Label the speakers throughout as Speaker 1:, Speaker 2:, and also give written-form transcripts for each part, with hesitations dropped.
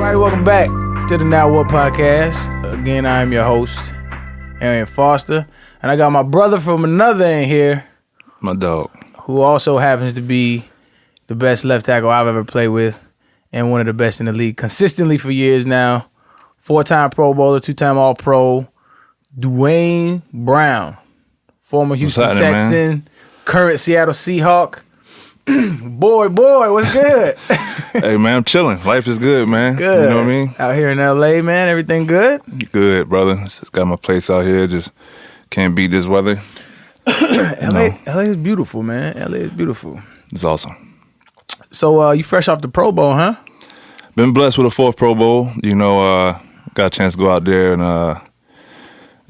Speaker 1: Everybody, welcome back to the Now What podcast. Again, I am your host, Arian Foster, and I got my brother from another in here.
Speaker 2: My dog.
Speaker 1: Who also happens to be the best left tackle I've ever played with and one of the best in the league consistently for years now. 4-time Pro Bowler, 2-time All-Pro, Duane Brown, former Houston Texan, current Seattle Seahawks. boy, what's good?
Speaker 2: Hey, man, I'm chilling. Life is good, man.
Speaker 1: Good.
Speaker 2: You know what I mean?
Speaker 1: Out here in L.A., man, everything good?
Speaker 2: Good, brother. Just got my place out here. Just can't beat this weather.
Speaker 1: LA is beautiful, man. LA is beautiful.
Speaker 2: It's awesome.
Speaker 1: So you fresh off the Pro Bowl, huh?
Speaker 2: Been blessed with a 4th Pro Bowl. You know, got a chance to go out there and,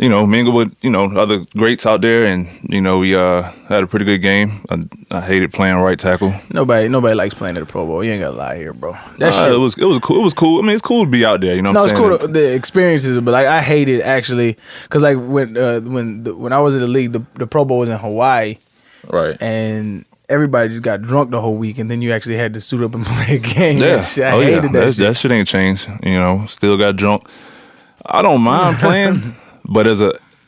Speaker 2: mingle with, other greats out there. And, we had a pretty good game. I hated playing right tackle.
Speaker 1: Nobody likes playing at the Pro Bowl. You ain't got to lie here, bro.
Speaker 2: It was cool. It was cool. I mean, it's cool to be out there. You know what I'm saying?
Speaker 1: No, it's cool. The experiences, but I hated actually because when I was in the league, the Pro Bowl was in Hawaii,
Speaker 2: right?
Speaker 1: And everybody just got drunk the whole week, and then you actually had to suit up and play a game.
Speaker 2: Yeah,
Speaker 1: I hated that shit.
Speaker 2: That shit ain't changed. Still got drunk. I don't mind playing, but as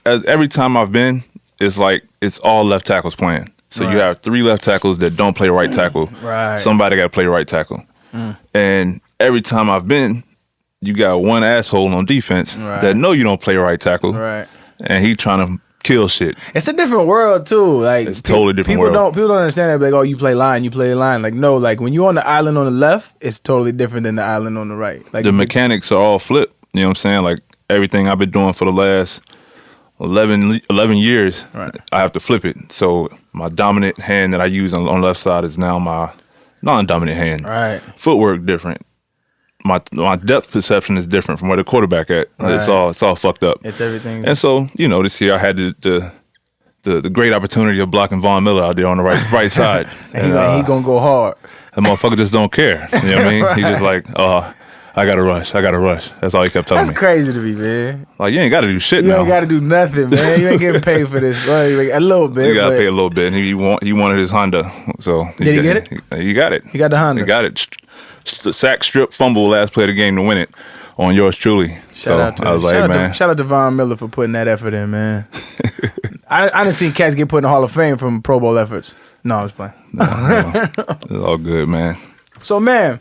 Speaker 2: every time I've been, it's like it's all left tackles playing. So you have 3 left tackles that don't play right tackle.
Speaker 1: Right.
Speaker 2: Somebody got to play right tackle. And every time I've been, you got one asshole on defense that know you don't play right tackle.
Speaker 1: Right.
Speaker 2: And he trying to kill shit.
Speaker 1: It's a different world too. Like
Speaker 2: it's a totally different world.
Speaker 1: People don't understand that. Like, oh, you play line. Like, no. Like when you're on the island on the left, it's totally different than the island on the right. Like
Speaker 2: the mechanics are all flipped. You know what I'm saying? Like everything I've been doing for the last 11 years, right. I have to flip it. So my dominant hand that I use on the left side is now my non-dominant hand.
Speaker 1: Right.
Speaker 2: Footwork different. My depth perception is different from where the quarterback at. Right. It's all fucked up.
Speaker 1: It's everything.
Speaker 2: And so this year I had the great opportunity of blocking Von Miller out there on the right side.
Speaker 1: And he gonna go hard.
Speaker 2: The motherfucker just don't care. You know what I mean? Right. He just like, I gotta rush. That's all he kept telling me.
Speaker 1: That's crazy to me, man.
Speaker 2: Like, you ain't gotta do shit now.
Speaker 1: You ain't gotta do nothing, man. You ain't getting paid for this, bro. Like, a little bit.
Speaker 2: You gotta pay a little bit. And he wanted his Honda. So
Speaker 1: did he get it?
Speaker 2: He got it.
Speaker 1: He got the Honda.
Speaker 2: He got it. Sack, strip, fumble, last play of the game to win it on yours truly.
Speaker 1: Shout out to Von Miller for putting that effort in, man. I done seen cats get put in the Hall of Fame from Pro Bowl efforts. No, I was playing.
Speaker 2: No. It's all good, man.
Speaker 1: So, man,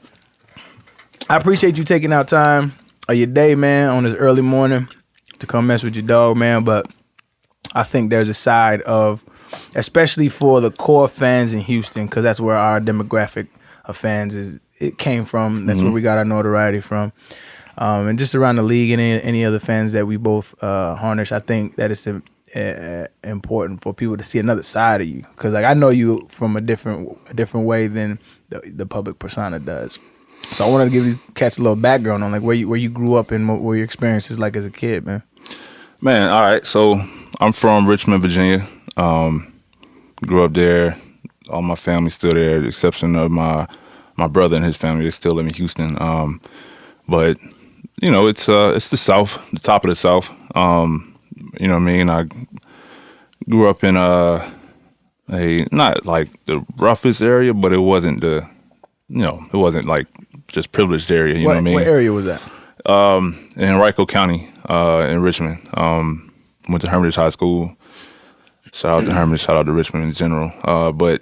Speaker 1: I appreciate you taking out time of your day, man, on this early morning to come mess with your dog, man. But I think there's a side of, especially for the core fans in Houston, because that's where our demographic of fans came from. That's where we got our notoriety from. And just around the league and any other fans that we both harness, I think that it's important for people to see another side of you. Because I know you from a different way than the public persona does. So I wanted to give these cats a little background on where you grew up and what your experiences like as a kid, man.
Speaker 2: Man, all right. So I'm from Richmond, Virginia. Grew up there. All my family's still there, with the exception of my brother and his family. They still live in Houston. But it's the South, the top of the South. You know what I mean? I grew up in a not like the roughest area, but it wasn't it wasn't like just privileged area. You know what I mean?
Speaker 1: What area was that?
Speaker 2: In Henrico County, in Richmond. Went to Hermitage High School. Shout out to Hermitage, shout out to Richmond in general. But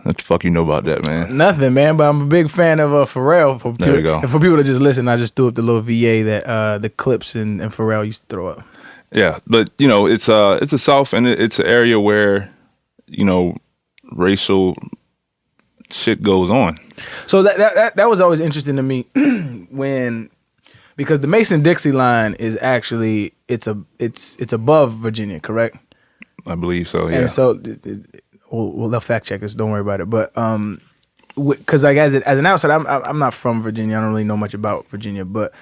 Speaker 2: what the fuck you know about that, man?
Speaker 1: Nothing, man. But I'm a big fan of Pharrell.
Speaker 2: There you go.
Speaker 1: And for people to just listen, I just threw up the little VA that the clips and Pharrell used to throw up.
Speaker 2: Yeah, but it's the South, and it's an area where racial shit goes on.
Speaker 1: So that was always interesting to me because the Mason-Dixie line is actually it's above Virginia, correct?
Speaker 2: I believe so. Yeah.
Speaker 1: And so. Well, they'll fact check us. Don't worry about it. But because as an outsider, I'm not from Virginia. I don't really know much about Virginia. But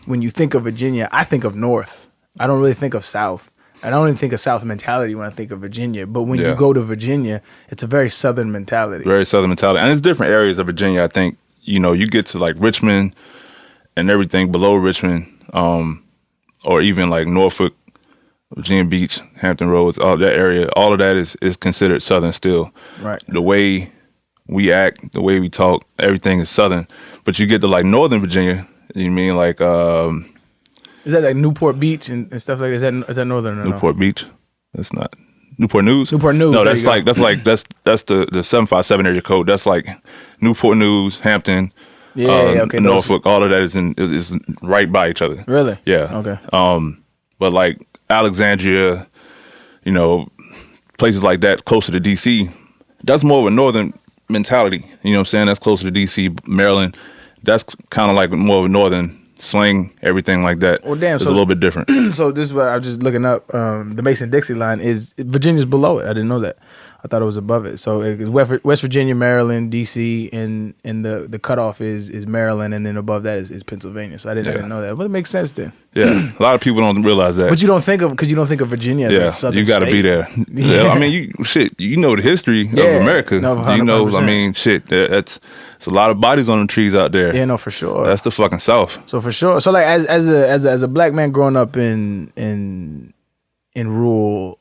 Speaker 1: when you think of Virginia, I think of North. I don't really think of South. I don't even think of South mentality when I think of Virginia. But when you go to Virginia, it's a very Southern mentality.
Speaker 2: Very Southern mentality, and it's different areas of Virginia. I think you get to like Richmond and everything below Richmond, or even like Norfolk. Virginia Beach, Hampton Roads, all that area, all of that is considered Southern still.
Speaker 1: Right.
Speaker 2: The way we act, the way we talk, everything is Southern. But you get to like Northern Virginia, you mean like
Speaker 1: is that like Newport Beach and stuff like that? Is that Northern or
Speaker 2: Newport Beach? That's not Newport News.
Speaker 1: Newport News.
Speaker 2: No, that's like that's the 757 area code. That's like Newport News, Hampton,
Speaker 1: okay,
Speaker 2: Norfolk. All of that is right by each other.
Speaker 1: Really?
Speaker 2: Yeah.
Speaker 1: Okay.
Speaker 2: But like Alexandria, you know, places like that closer to DC, that's more of a northern mentality. You know what I'm saying? That's closer to DC, Maryland. That's kind of like more of a northern slang, everything like that.
Speaker 1: Well, damn,
Speaker 2: it's
Speaker 1: so
Speaker 2: a little bit different.
Speaker 1: So this is what I was just looking up. The Mason-Dixie line is Virginia's below it. I didn't know that. I thought it was above it. So it's West Virginia, Maryland, DC, and the cutoff is Maryland, and then above that is Pennsylvania. So I didn't know that, but it makes sense then.
Speaker 2: Yeah, a lot of people don't realize that.
Speaker 1: But you don't think of Virginia as a southern
Speaker 2: you got to
Speaker 1: state.
Speaker 2: be there. Yeah. I mean, you know the history of America.
Speaker 1: No,
Speaker 2: you know,
Speaker 1: 100%.
Speaker 2: I mean, it's a lot of bodies on the trees out there.
Speaker 1: Yeah, no, for sure.
Speaker 2: That's the fucking South.
Speaker 1: So for sure. So like as a black man growing up in rural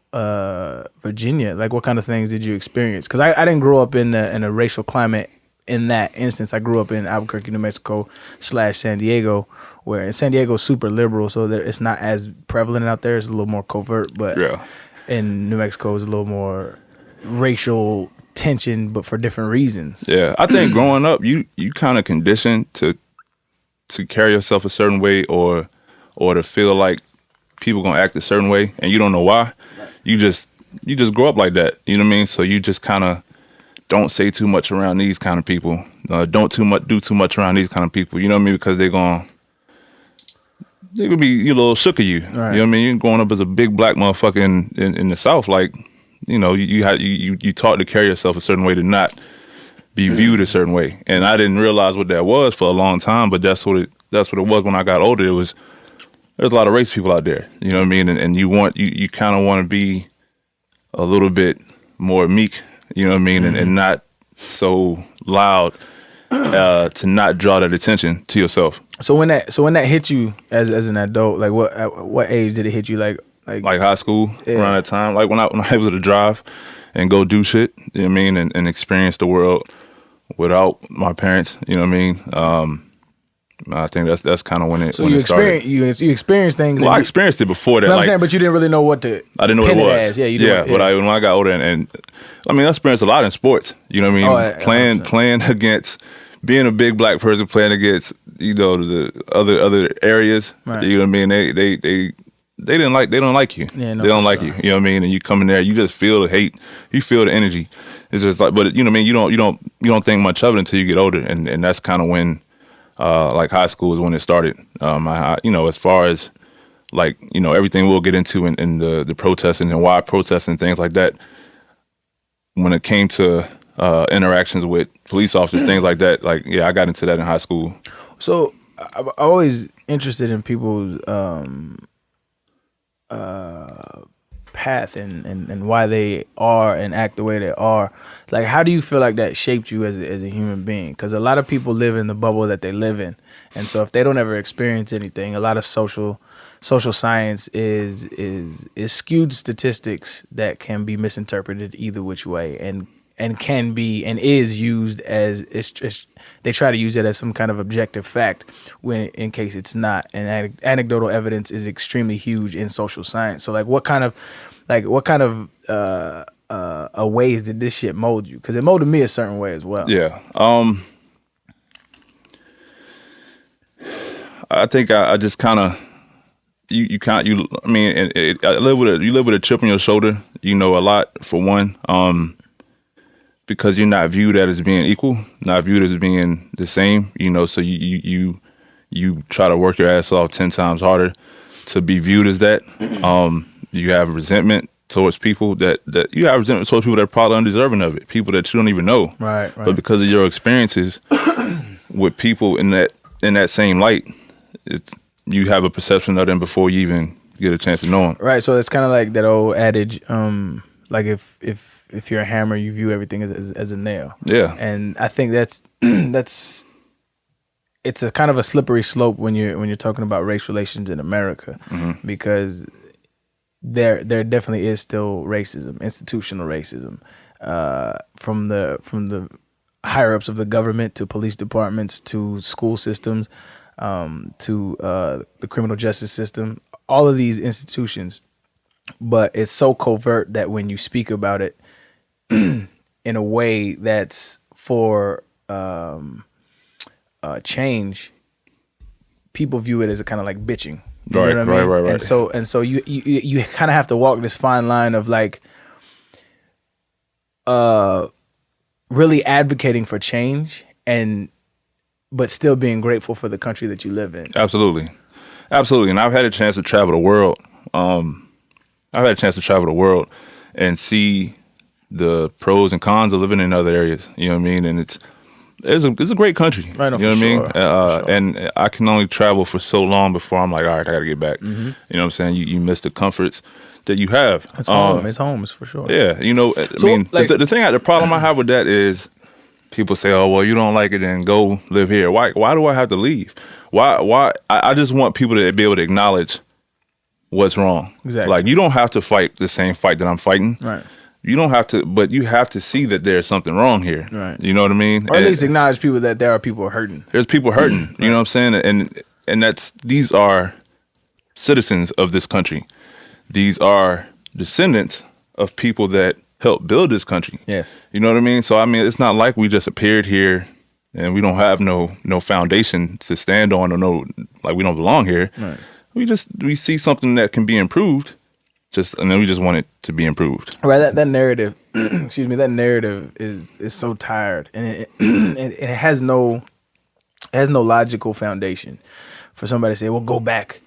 Speaker 1: Virginia, like what kind of things did you experience? Because I didn't grow up in a racial climate in that instance. I grew up in Albuquerque, New Mexico / San Diego, where San Diego's super liberal, so it's not as prevalent out there. It's a little more covert, but in New Mexico it's a little more racial tension, but for different reasons.
Speaker 2: Yeah, I think growing up, you kind of conditioned to carry yourself a certain way, or to feel like people gonna act a certain way, and you don't know why. You just grow up like that. You know what I mean? So you just kind of don't say too much around these kind of people. Don't do too much around these kind of people. You know what I mean? Because they could be a little shook of you.
Speaker 1: Right.
Speaker 2: You know what I mean? You're growing up as a big black motherfucker in the South, like, you know, you taught to carry yourself a certain way, to not be viewed a certain way. And I didn't realize what that was for a long time, but that's what it was when I got older. There's a lot of race people out there, you know what I mean? And you kind of want to be a little bit more meek, you know what I mean? And not so loud, to not draw that attention to yourself.
Speaker 1: So when that hit you as an adult, like what age did it hit you? Like
Speaker 2: high school, around that time. Like when I was able to drive and go do shit, you know what I mean? And experience the world without my parents, you know what I mean? I think that's kind of when it started.
Speaker 1: You experienced things.
Speaker 2: Well, I experienced it before that.
Speaker 1: You know what I'm saying, but you didn't really know what to.
Speaker 2: I didn't know what it was.
Speaker 1: Yeah, you didn't.
Speaker 2: But when I got older, and I mean, I experienced a lot in sports. You know what I mean? Playing against, being a big black person, playing against, you know, the other areas.
Speaker 1: Right.
Speaker 2: You know what I mean? They don't like you.
Speaker 1: Yeah, no,
Speaker 2: they don't like you. You know what I mean? And you come in there, you just feel the hate. You feel the energy. It's just like, but you know what I mean? You don't think much of it until you get older, and that's kind of when. Like high school is when it started. You know, as far as like, you know, everything we'll get into in the protesting and why protesting, things like that. When it came to interactions with police officers, things like that, like, yeah, I got into that in high school.
Speaker 1: So I'm always interested in people's path and why they are and act the way they are. Like, how do you feel like that shaped you as a human being? Because a lot of people live in the bubble that they live in, and so if they don't ever experience anything, a lot of social science is skewed statistics that can be misinterpreted either which way, and can be and is used as they try to use it as some kind of objective fact when in case it's not. And anecdotal evidence is extremely huge in social science. So like what kind of ways did this shit mold you? Because it molded me a certain way as well.
Speaker 2: Yeah. I think I just kind of you live with a chip on your shoulder. You know a lot, for one. Because you're not viewed as being equal, not viewed as being the same, you know, so you try to work your ass off 10 times harder to be viewed as that. You have resentment towards people that are probably undeserving of it, people that you don't even know.
Speaker 1: Right.
Speaker 2: But because of your experiences with people in that same light, you have a perception of them before you even get a chance to know them.
Speaker 1: Right, so it's kind of like that old adage, like if you're a hammer, you view everything as a nail.
Speaker 2: Yeah.
Speaker 1: And I think that's it's a kind of a slippery slope when you're talking about race relations in America, because there definitely is still racism, institutional racism, from the higher ups of the government to police departments to school systems to the criminal justice system, all of these institutions. But it's so covert that when you speak about it in a way that's for change, people view it as a kind of like bitching. You know what I mean?
Speaker 2: Right.
Speaker 1: And so you kind of have to walk this fine line of like really advocating for change but still being grateful for the country that you live in.
Speaker 2: Absolutely. And I've had a chance to travel the world. And see the pros and cons of living in other areas. You know what I mean? And it's a great country.
Speaker 1: Right,
Speaker 2: you know what I mean? And I can only travel for so long before I'm like, all right, I got to get back.
Speaker 1: Mm-hmm.
Speaker 2: You know what I'm saying? You miss the comforts that you have.
Speaker 1: It's home. It's home, for sure.
Speaker 2: Yeah. You know, the problem I have with that is people say, oh, well, you don't like it, then go live here. Why do I have to leave? Why? I just want people to be able to acknowledge what's wrong.
Speaker 1: Exactly.
Speaker 2: Like, you don't have to fight the same fight that I'm fighting.
Speaker 1: Right.
Speaker 2: You don't have to, but you have to see that there's something wrong here.
Speaker 1: Right.
Speaker 2: You know what I mean?
Speaker 1: Or at least acknowledge people that there are people hurting.
Speaker 2: There's people hurting. Right. You know what I'm saying? And these are citizens of this country. These are descendants of people that helped build this country.
Speaker 1: Yes.
Speaker 2: You know what I mean? So I mean, it's not like we just appeared here and we don't have no foundation to stand on, or like we don't belong here.
Speaker 1: Right.
Speaker 2: We see something that can be improved, and then we just want it to be improved.
Speaker 1: Right. That narrative, excuse me, that narrative is so tired, and it has no logical foundation for somebody to say, well, go back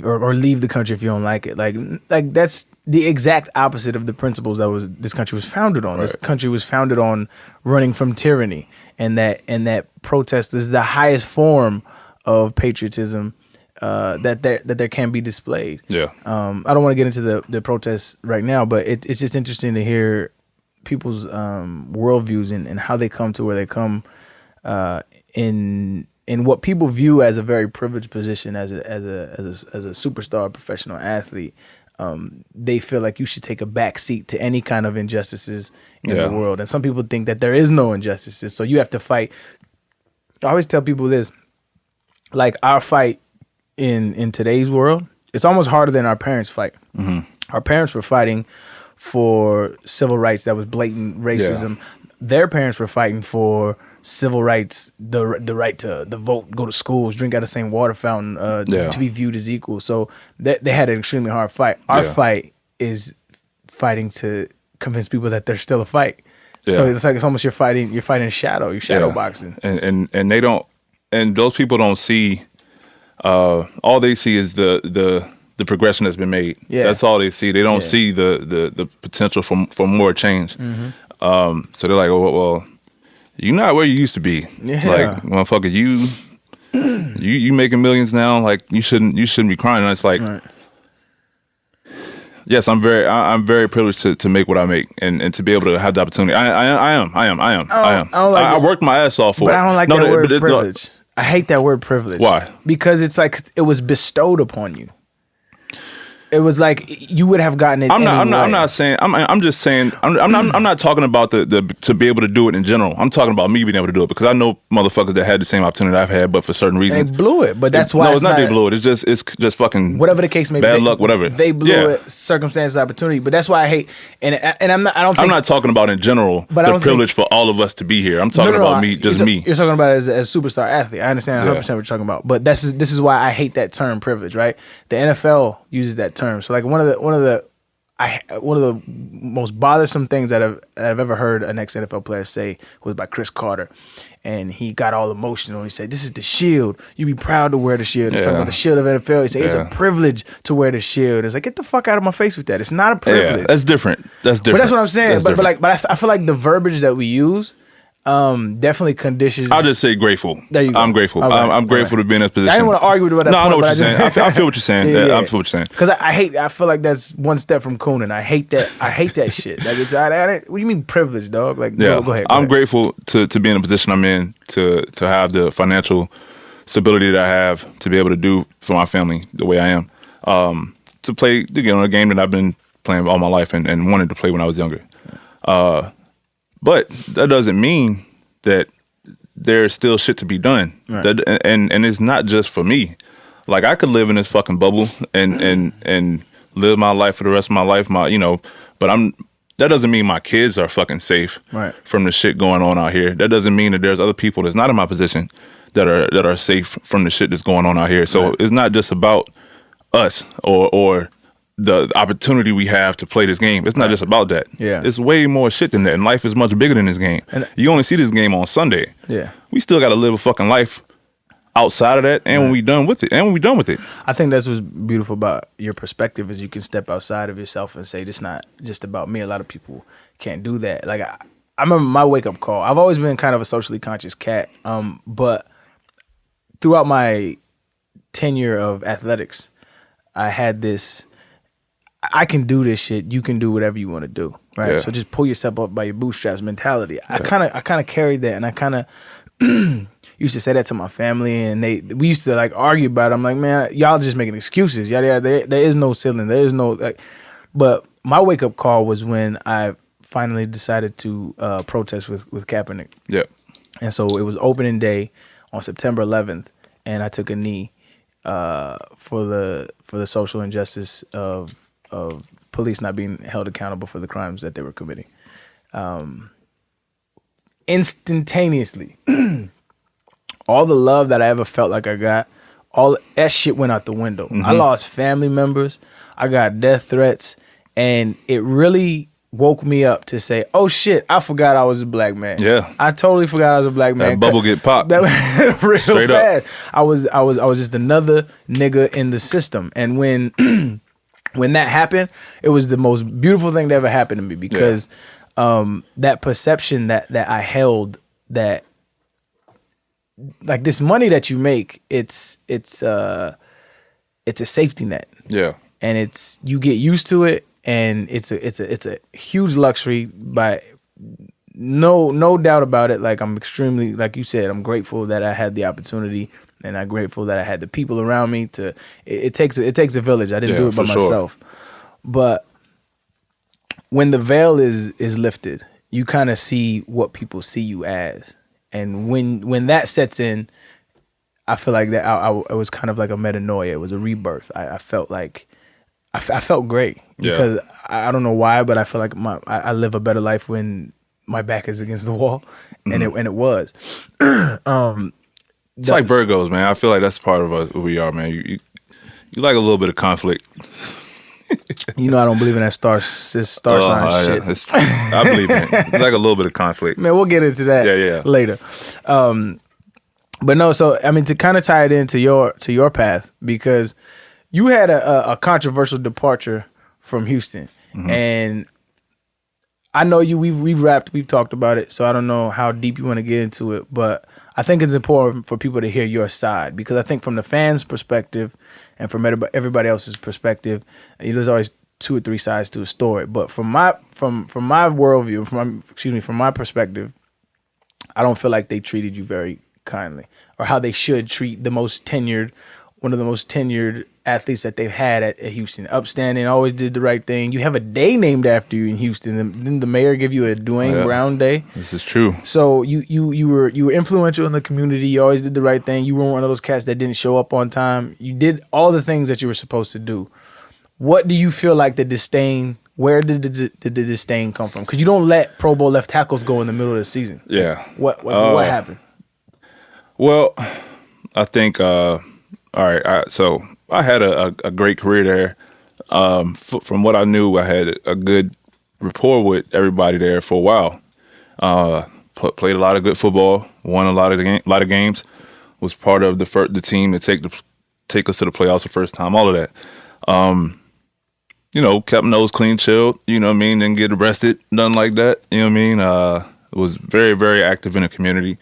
Speaker 1: or leave the country if you don't like it. Like that's the exact opposite of the principles that this country was founded on. Right. This country was founded on running from tyranny, and that protest is the highest form of patriotism that there can be displayed. Yeah. I don't want to get into the protests right now, but it's just interesting to hear people's worldviews and how they come to where they come in what people view as a very privileged position as a superstar professional athlete. They feel like you should take a back seat to any kind of injustices in the world, and some people think that there is no injustices, so you have to fight. I always tell people this, like, our fight in today's world, it's almost harder than our parents' fight. Mm-hmm. Our parents were fighting for civil rights that was blatant racism. Yeah. Their parents were fighting for civil rights, the right to the vote, go to schools, drink out of the same water fountain, to be viewed as equal. So they had an extremely hard fight. Our fight is fighting to convince people that there's still a fight. Yeah. So it's like it's almost you're fighting shadow, you're shadow boxing.
Speaker 2: And they don't, and those people don't see. All they see is the progression that's been made. Yeah. That's all they see. They don't see the potential for more change. Mm-hmm. So they're like, oh, well, you're not where you used to be. Yeah. Like, motherfucker, you making millions now. Like, you shouldn't be crying. And it's like, right. Yes, I'm very privileged to make what I make and to be able to have the opportunity. I am. I worked my ass off for it.
Speaker 1: But I don't like that word privilege. I hate that word privilege.
Speaker 2: Why?
Speaker 1: Because it's like it was bestowed upon you. It was like you would have gotten it. I'm
Speaker 2: not saying. I'm just saying. I'm not talking about the to be able to do it in general. I'm talking about me being able to do it, because I know motherfuckers that had the same opportunity I've had, but for certain reasons
Speaker 1: they blew it. But that's why.
Speaker 2: No, it's not they blew it. It's just fucking
Speaker 1: whatever the case may be.
Speaker 2: Bad luck, whatever.
Speaker 1: They blew it. Circumstances, opportunity. But that's why I hate. And I'm not. I'm
Speaker 2: not talking about in general the privilege for all of us to be here. I'm talking about me. You're
Speaker 1: talking about it as a superstar athlete. I understand 100% what you're talking about. But this is why I hate that term privilege. Right? The NFL uses that term. So like one of the most bothersome things that I've ever heard an ex-NFL player say was by Chris Carter, and he got all emotional. He said, "This is the shield. You be proud to wear the shield." He's talking about the shield of NFL. He said, "It's a privilege to wear the shield." It's like, get the fuck out of my face with that. It's not a privilege.
Speaker 2: Yeah, that's different. But
Speaker 1: that's what I'm saying. But I feel like the verbiage that we use definitely conditions.
Speaker 2: I'll just say grateful.
Speaker 1: There you go.
Speaker 2: I'm grateful.
Speaker 1: Okay.
Speaker 2: I'm grateful to be in this position.
Speaker 1: I didn't want to argue with you about that.
Speaker 2: No, I know what you're saying. I feel what you're saying. Yeah. I feel what you're saying.
Speaker 1: Because I feel like that's one step from cooning. I hate that shit. Like what do you mean privilege, dog? Like, go ahead.
Speaker 2: I'm grateful to be in the position I'm in, to have the financial stability that I have, to be able to do for my family the way I am, to play a game that I've been playing all my life and wanted to play when I was younger. But that doesn't mean that there's still shit to be done.
Speaker 1: Right.
Speaker 2: That, and it's not just for me. Like, I could live in this fucking bubble and live my life for the rest of my life, but that doesn't mean my kids are fucking safe
Speaker 1: Right.
Speaker 2: from the shit going on out here. That doesn't mean that there's other people that's not in my position that are safe from the shit that's going on out here. So
Speaker 1: Right.
Speaker 2: it's not just about us or the opportunity we have to play this game. It's not just about that.
Speaker 1: Yeah.
Speaker 2: It's way more shit than that. And life is much bigger than this game.
Speaker 1: And
Speaker 2: you only see this game on Sunday.
Speaker 1: Yeah.
Speaker 2: We still got to live a fucking life outside of that, and when we done with it,
Speaker 1: I think that's what's beautiful about your perspective is you can step outside of yourself and say, this not just about me. A lot of people can't do that. Like, I remember my wake-up call. I've always been kind of a socially conscious cat, but throughout my tenure of athletics, I had this, I can do this shit. You can do whatever you want to do, right?
Speaker 2: Yeah.
Speaker 1: So just pull yourself up by your bootstraps mentality. I kind of carried that, and I kind of used to say that to my family, and we used to like argue about it. I'm like, man, y'all just making excuses. Yada yada. There is no ceiling. There is no like. But my wake up call was when I finally decided to protest with Kaepernick.
Speaker 2: Yeah.
Speaker 1: And so it was opening day on September 11th, and I took a knee for the social injustice of police not being held accountable for the crimes that they were committing. Instantaneously, all the love that I ever felt like I got, all that shit went out the window.
Speaker 2: Mm-hmm.
Speaker 1: I lost family members. I got death threats, and it really woke me up to say, "Oh shit, I forgot I was a black man."
Speaker 2: Yeah.
Speaker 1: I totally forgot I was a black man.
Speaker 2: That bubble get popped.
Speaker 1: That real
Speaker 2: Straight
Speaker 1: fast.
Speaker 2: up.
Speaker 1: I was just another nigga in the system, and when when that happened, it was the most beautiful thing that ever happened to me because that perception that I held that like this money that you make, it's a safety net.
Speaker 2: Yeah.
Speaker 1: And it's you get used to it, and it's a huge luxury by no doubt about it. Like I'm extremely, like you said, I'm grateful that I had the opportunity, and I'm grateful that I had the people around me to. It takes a village. I didn't do it by myself, but when the veil is lifted, you kind of see what people see you as, and when that sets in, I feel like that I was kind of like a metanoia. It was a rebirth. I felt like. I felt great because I don't know why, but I feel like I live a better life when my back is against the wall, and it was.
Speaker 2: It's like Virgos, man. I feel like that's part of who we are, man. You like a little bit of conflict.
Speaker 1: You know, I don't believe in that star sign shit.
Speaker 2: Yeah, I believe in it. You like a little bit of conflict.
Speaker 1: Man, we'll get into that later. But no, so I mean, to kind of tie it into your path, because you had a controversial departure from Houston, and I know you. We've talked about it, so I don't know how deep you want to get into it, but I think it's important for people to hear your side, because I think from the fans' perspective and from everybody else's perspective, there's always 2 or 3 sides to a story. But from my worldview, from my perspective, I don't feel like they treated you very kindly, or how they should treat one of the most tenured athletes that they've had at Houston. Upstanding, always did the right thing. You have a day named after you in Houston. Didn't the mayor give you a Duane Brown Day?
Speaker 2: This is true.
Speaker 1: So you were influential in the community. You always did the right thing. You weren't one of those cats that didn't show up on time. You did all the things that you were supposed to do. What do you feel like the disdain? Where did the disdain come from? Because you don't let Pro Bowl left tackles go in the middle of the season.
Speaker 2: Yeah.
Speaker 1: What happened?
Speaker 2: Well, I think. All right, so I had a great career there. From what I knew, I had a good rapport with everybody there for a while. Played a lot of good football, won a lot of games. Was part of the team to take us to the playoffs the first time. All of that. Kept nose clean, chilled. You know what I mean? Didn't get arrested, nothing like that. You know what I mean? Was very, very active in the community.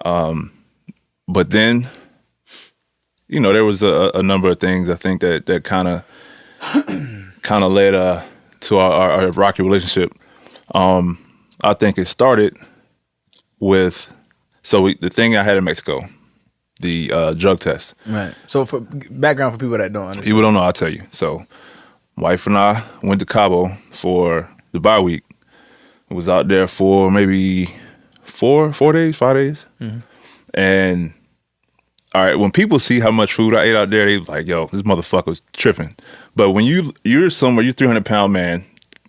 Speaker 2: But then. There was a number of things I think that kind of led to our rocky relationship. I think it started with the thing I had in Mexico, the drug test.
Speaker 1: Right. So for background for people that don't understand.
Speaker 2: People don't know, I'll tell you. So wife and I went to Cabo for the bye week. Was out there for maybe 4 days, 5 days. And all right, when people see how much food I ate out there, they like, yo, this motherfucker's tripping. But when you're somewhere, you're 300-pound man,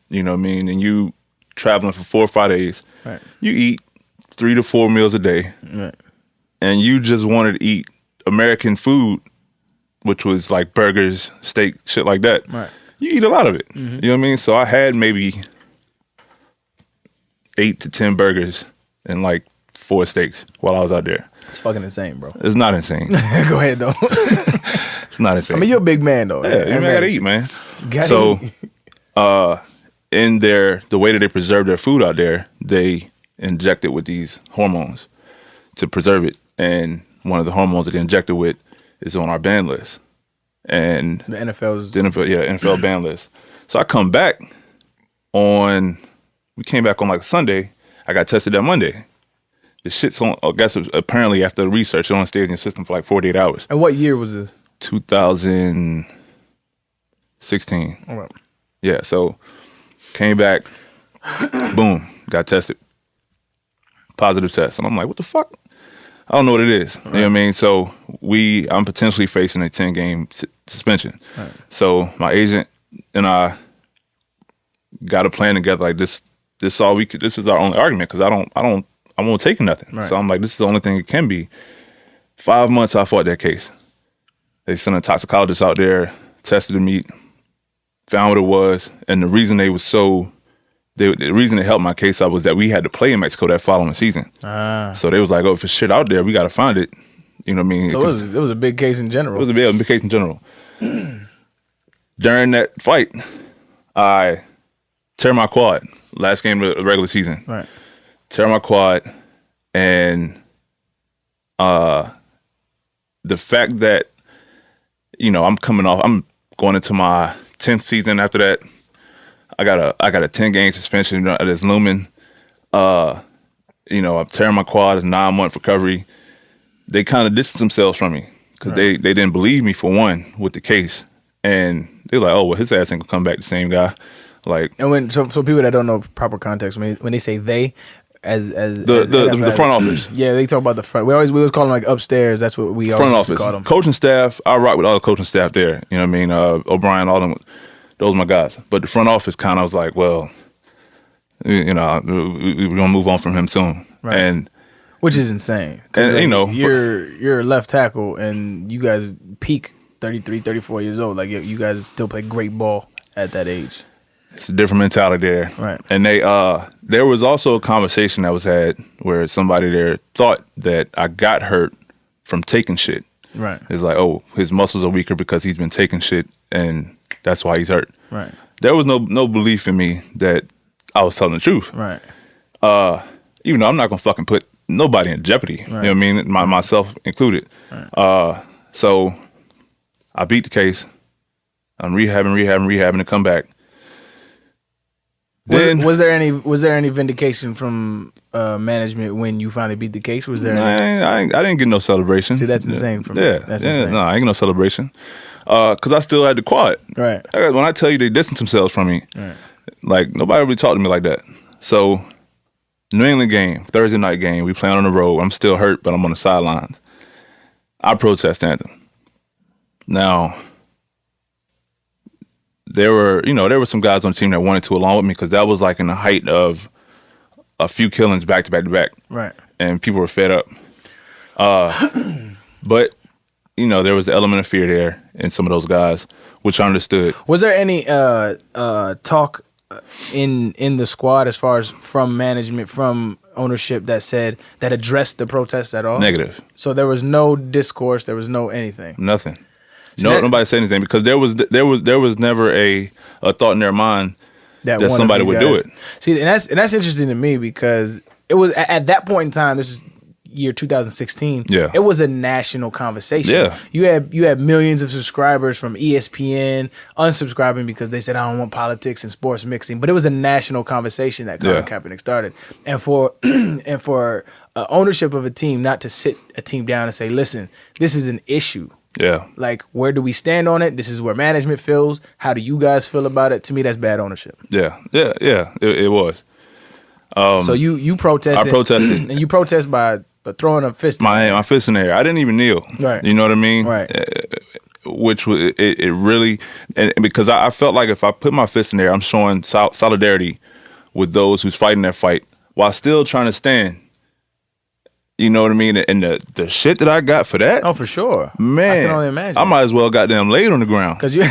Speaker 2: you know what I mean, and you traveling for 4 or 5 days,
Speaker 1: Right.
Speaker 2: you eat 3 to 4 meals a day,
Speaker 1: Right.
Speaker 2: and you just wanted to eat American food, which was like burgers, steak, shit like that.
Speaker 1: Right.
Speaker 2: You eat a lot of it. You know what I mean? So I had maybe 8 to 10 burgers and like 4 steaks while I was out there.
Speaker 1: It's fucking insane, bro.
Speaker 2: It's not insane.
Speaker 1: Go ahead, though.
Speaker 2: It's not insane.
Speaker 1: I mean, you're a big man, though.
Speaker 2: Yeah, you gotta eat, man.
Speaker 1: Gotta eat.
Speaker 2: In the way that they preserve their food out there, they inject it with these hormones to preserve it. And one of the hormones that they inject it with is on our ban list. And
Speaker 1: The NFL's...
Speaker 2: NFL ban list. So I come back we came back on like Sunday. I got tested that Monday. The shit's on, I guess apparently after the research, it only stayed in your system for like 48 hours.
Speaker 1: And what year was this?
Speaker 2: 2016.
Speaker 1: All right.
Speaker 2: Yeah, so came back, boom, got tested. Positive test. And I'm like, what the fuck? I don't know what it is. You know what I mean? So I'm potentially facing a 10-game suspension. Right. So my agent and I got a plan together like this is our only argument because I won't take nothing. Right. So I'm like, this is the only thing it can be. 5 months I fought that case. They sent a toxicologist out there, tested the meat, found what it was, and the reason the reason it helped my case out was that we had to play in Mexico that following season. So they was like, oh, if it's shit out there, we got to find it. You know what I mean?
Speaker 1: So it was a big case in general.
Speaker 2: It was a big case in general. During that fight, I tear my quad. Last game of the regular season.
Speaker 1: Right.
Speaker 2: Tear my quad, and the fact that, I'm going into my 10th season after that. I got a 10-game suspension at this Lineman. I'm tearing my quad. It's a 9-month recovery. They kind of distanced themselves from me because they didn't believe me for one with the case, and they're like, oh well, his ass ain't gonna come back the same guy. Like,
Speaker 1: and so people that don't know proper context, when they say they, as
Speaker 2: the front office,
Speaker 1: yeah, they talk about the front. We always call them like upstairs. That's what we
Speaker 2: front
Speaker 1: always
Speaker 2: office
Speaker 1: call them.
Speaker 2: Coaching staff. I rock with all the coaching staff there. You know what I mean? O'Brien, all them. Those are my guys. But the front office kind of was like, well, we're gonna move on from him soon,
Speaker 1: right.
Speaker 2: And
Speaker 1: which is insane.
Speaker 2: And
Speaker 1: you're a left tackle, and you guys peak 33, 34 years old. Like you guys still play great ball at that age.
Speaker 2: It's a different mentality there,
Speaker 1: right?
Speaker 2: And there was also a conversation that was had where somebody there thought that I got hurt from taking shit.
Speaker 1: Right.
Speaker 2: It's like, oh, his muscles are weaker because he's been taking shit, and that's why he's hurt.
Speaker 1: Right.
Speaker 2: There was no belief in me that I was telling the truth.
Speaker 1: Right.
Speaker 2: Even though I'm not gonna fucking put nobody in jeopardy. Right. You know what I mean? Myself included. Right. So I beat the case. I'm rehabbing to come back.
Speaker 1: Was there any vindication from management when you finally beat the case? Was there?
Speaker 2: I didn't get no celebration.
Speaker 1: See, that's insane for me. That's insane.
Speaker 2: No, I ain't get no celebration. Because I still had the quad.
Speaker 1: Right.
Speaker 2: When I tell you they distanced themselves from me,
Speaker 1: right.
Speaker 2: Like nobody really talked to me like that. So, New England game, Thursday night game, we playing on the road. I'm still hurt, but I'm on the sidelines. I protest anthem. Now, there were some guys on the team that wanted to along with me because that was like in the height of a few killings back to back to back.
Speaker 1: Right.
Speaker 2: And people were fed up. But, there was the element of fear there in some of those guys, which I understood.
Speaker 1: Was there any talk in the squad as far as from management, from ownership that addressed the protests at all?
Speaker 2: Negative.
Speaker 1: So there was no discourse, there was no anything.
Speaker 2: Nothing. Nobody said anything because there was never a thought in their mind that somebody would do it.
Speaker 1: See, and that's interesting to me because it was at that point in time. This was year 2016.
Speaker 2: Yeah,
Speaker 1: it was a national conversation.
Speaker 2: Yeah,
Speaker 1: you had millions of subscribers from ESPN unsubscribing because they said I don't want politics and sports mixing. But it was a national conversation that Colin Kaepernick started, and for ownership of a team not to sit a team down and say, listen, this is an issue.
Speaker 2: Yeah.
Speaker 1: Like, where do we stand on it? This is where management feels. How do you guys feel about it? To me, that's bad ownership.
Speaker 2: Yeah. It was.
Speaker 1: So you protested.
Speaker 2: I protested.
Speaker 1: And you protest by throwing a fist.
Speaker 2: My fist in the air. I didn't even kneel.
Speaker 1: Right.
Speaker 2: You know what I mean?
Speaker 1: Right.
Speaker 2: Which was it really, and because I felt like if I put my fist in there, I'm showing solidarity with those who's fighting that fight while still trying to stand. You know what I mean? And the shit that I got for that.
Speaker 1: Oh, for sure.
Speaker 2: Man,
Speaker 1: I can only imagine.
Speaker 2: I might as well goddamn laid on the ground.
Speaker 1: Cause you,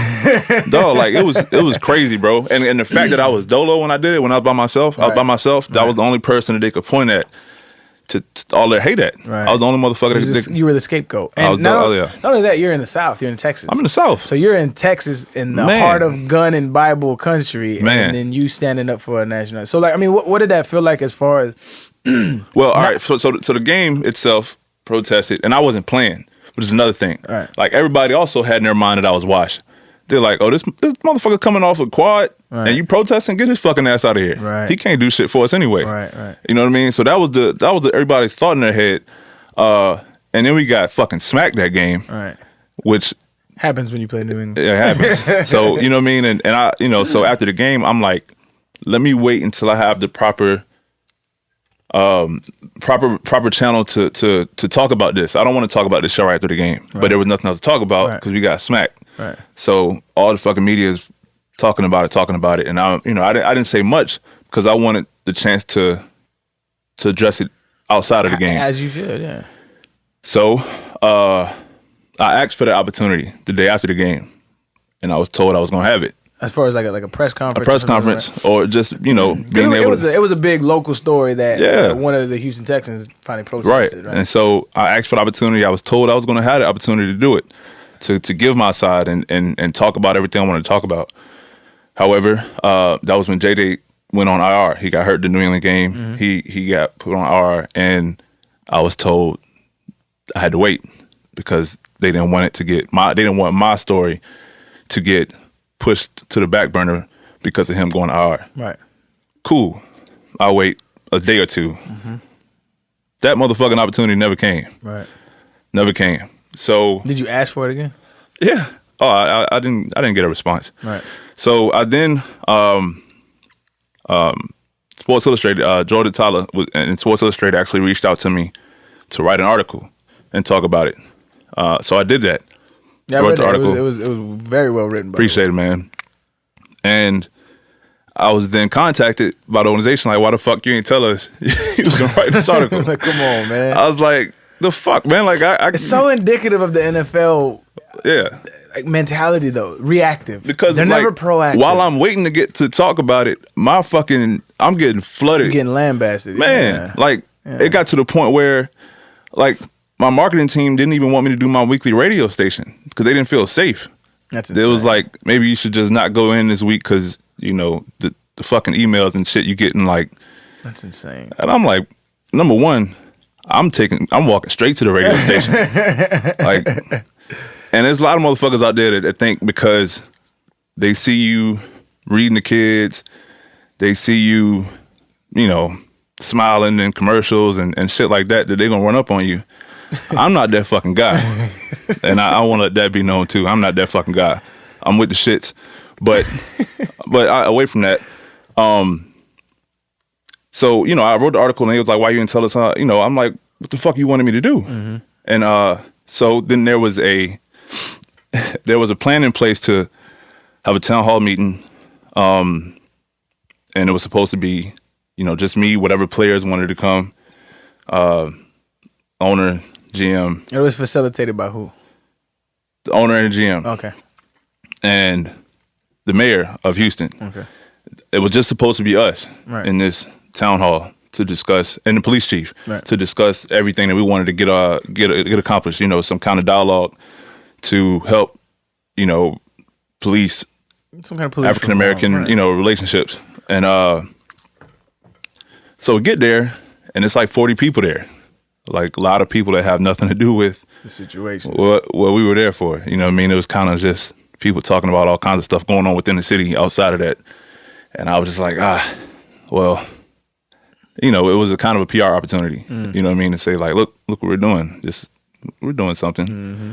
Speaker 2: dog, like it was crazy, bro. And the fact that I was dolo when I did it, when I was by myself,
Speaker 1: Right.
Speaker 2: That was the only person that they could point at to all their hate at.
Speaker 1: Right.
Speaker 2: I was the only motherfucker
Speaker 1: you were the scapegoat. And
Speaker 2: not
Speaker 1: only that, you're in the South. You're in Texas.
Speaker 2: I'm in the South.
Speaker 1: So you're in Texas, in the
Speaker 2: Man.
Speaker 1: heart of gun and Bible country,
Speaker 2: Man.
Speaker 1: and then you standing up for a national. So, like, I mean, what did that feel like as far as?
Speaker 2: Well, all right. So the game itself protested, and I wasn't playing, which is another thing.
Speaker 1: Right.
Speaker 2: Like everybody also had in their mind that I was washed. They're like, "Oh, this motherfucker coming off a quad,
Speaker 1: Right.
Speaker 2: and you protesting? Get his fucking ass out of here.
Speaker 1: Right.
Speaker 2: He can't do shit for us anyway.
Speaker 1: Right.
Speaker 2: You know what I mean? So that was the everybody's thought in their head. And then we got fucking smacked that game,
Speaker 1: Right.
Speaker 2: which
Speaker 1: Happens when you play New England.
Speaker 2: it happens. So you know what I mean? And I, so after the game, I'm like, let me wait until I have the proper channel to talk about this. I don't want to talk about this show right after the game, but there was nothing else to talk about because we got smacked.
Speaker 1: Right.
Speaker 2: So all the fucking media is talking about it, and I didn't say much because I wanted the chance to address it outside of the game,
Speaker 1: As you should, yeah.
Speaker 2: So I asked for the opportunity the day after the game, and I was told I was gonna have it.
Speaker 1: As far as like a press conference,
Speaker 2: A press conference, or just being able to.
Speaker 1: It was a big local story that
Speaker 2: Yeah.
Speaker 1: one of the Houston Texans finally
Speaker 2: Right.
Speaker 1: protested. Right.
Speaker 2: And so I asked for the opportunity. I was told I was going to have the opportunity to do it, to give my side and talk about everything I wanted to talk about. However, that was when JJ went on IR. He got hurt the New England game.
Speaker 1: Mm-hmm.
Speaker 2: He got put on IR, and I was told I had to wait because they didn't want my story to get pushed to the back burner because of him going to IR.
Speaker 1: Right.
Speaker 2: Cool. I'll wait a day or two.
Speaker 1: Mm-hmm.
Speaker 2: That motherfucking opportunity never came.
Speaker 1: Right.
Speaker 2: Never came. So
Speaker 1: Did you ask for it again?
Speaker 2: yeah. Oh, I didn't get a response.
Speaker 1: Right.
Speaker 2: So I then Sports Illustrated, Jordan Tyler and Sports Illustrated actually reached out to me to write an article and talk about it. So I did that.
Speaker 1: Yeah, I
Speaker 2: Wrote
Speaker 1: read
Speaker 2: the
Speaker 1: that.
Speaker 2: article.
Speaker 1: It was very well written.
Speaker 2: Appreciate it, man. And I was then contacted by the organization, like, why the fuck you ain't tell us you was gonna write this article?
Speaker 1: Like, come on, man.
Speaker 2: I was like, the fuck, man? Like,
Speaker 1: It's so indicative of the NFL
Speaker 2: yeah.
Speaker 1: like mentality, though. Reactive.
Speaker 2: Because
Speaker 1: they're never proactive.
Speaker 2: While I'm waiting to get to talk about it, I'm getting flooded.
Speaker 1: You're getting lambasted.
Speaker 2: Man,
Speaker 1: Yeah.
Speaker 2: it got to the point where, like, my marketing team didn't even want me to do my weekly radio station because they didn't feel safe.
Speaker 1: That's
Speaker 2: It was like, maybe you should just not go in this week because, the fucking emails and shit you getting, like.
Speaker 1: That's insane.
Speaker 2: And I'm like, number one, I'm walking straight to the radio station. Like, and there's a lot of motherfuckers out there that think because they see you reading the kids, they see you, smiling in commercials and shit like that they're gonna run up on you. I'm not that fucking guy. And I want to let that be known too. I'm not that fucking guy. I'm with the shits. But away from that, so, I wrote the article and he was like, why you didn't tell us how, I'm like, what the fuck you wanted me to do? Mm-hmm. And so then there was a plan in place to have a town hall meeting. And it was supposed to be, just me, whatever players wanted to come, owner, GM.
Speaker 1: It was facilitated by who?
Speaker 2: The owner and the GM.
Speaker 1: Okay.
Speaker 2: And the mayor of Houston.
Speaker 1: Okay.
Speaker 2: It was just supposed to be us
Speaker 1: Right.
Speaker 2: in this town hall to discuss, and the police chief
Speaker 1: Right.
Speaker 2: to discuss everything that we wanted to get accomplished. Some kind of dialogue to help, police
Speaker 1: Some kind of police
Speaker 2: African American,
Speaker 1: reform, right.
Speaker 2: relationships. And so we get there, and it's like 40 people there, like a lot of people that have nothing to do with
Speaker 1: The situation.
Speaker 2: what we were there for. You know what I mean? It was kind of just people talking about all kinds of stuff going on within the city outside of that. And I was just like, well, it was a kind of a PR opportunity. You know what I mean? To say like, look what we're doing. We're doing something.
Speaker 1: Mm-hmm.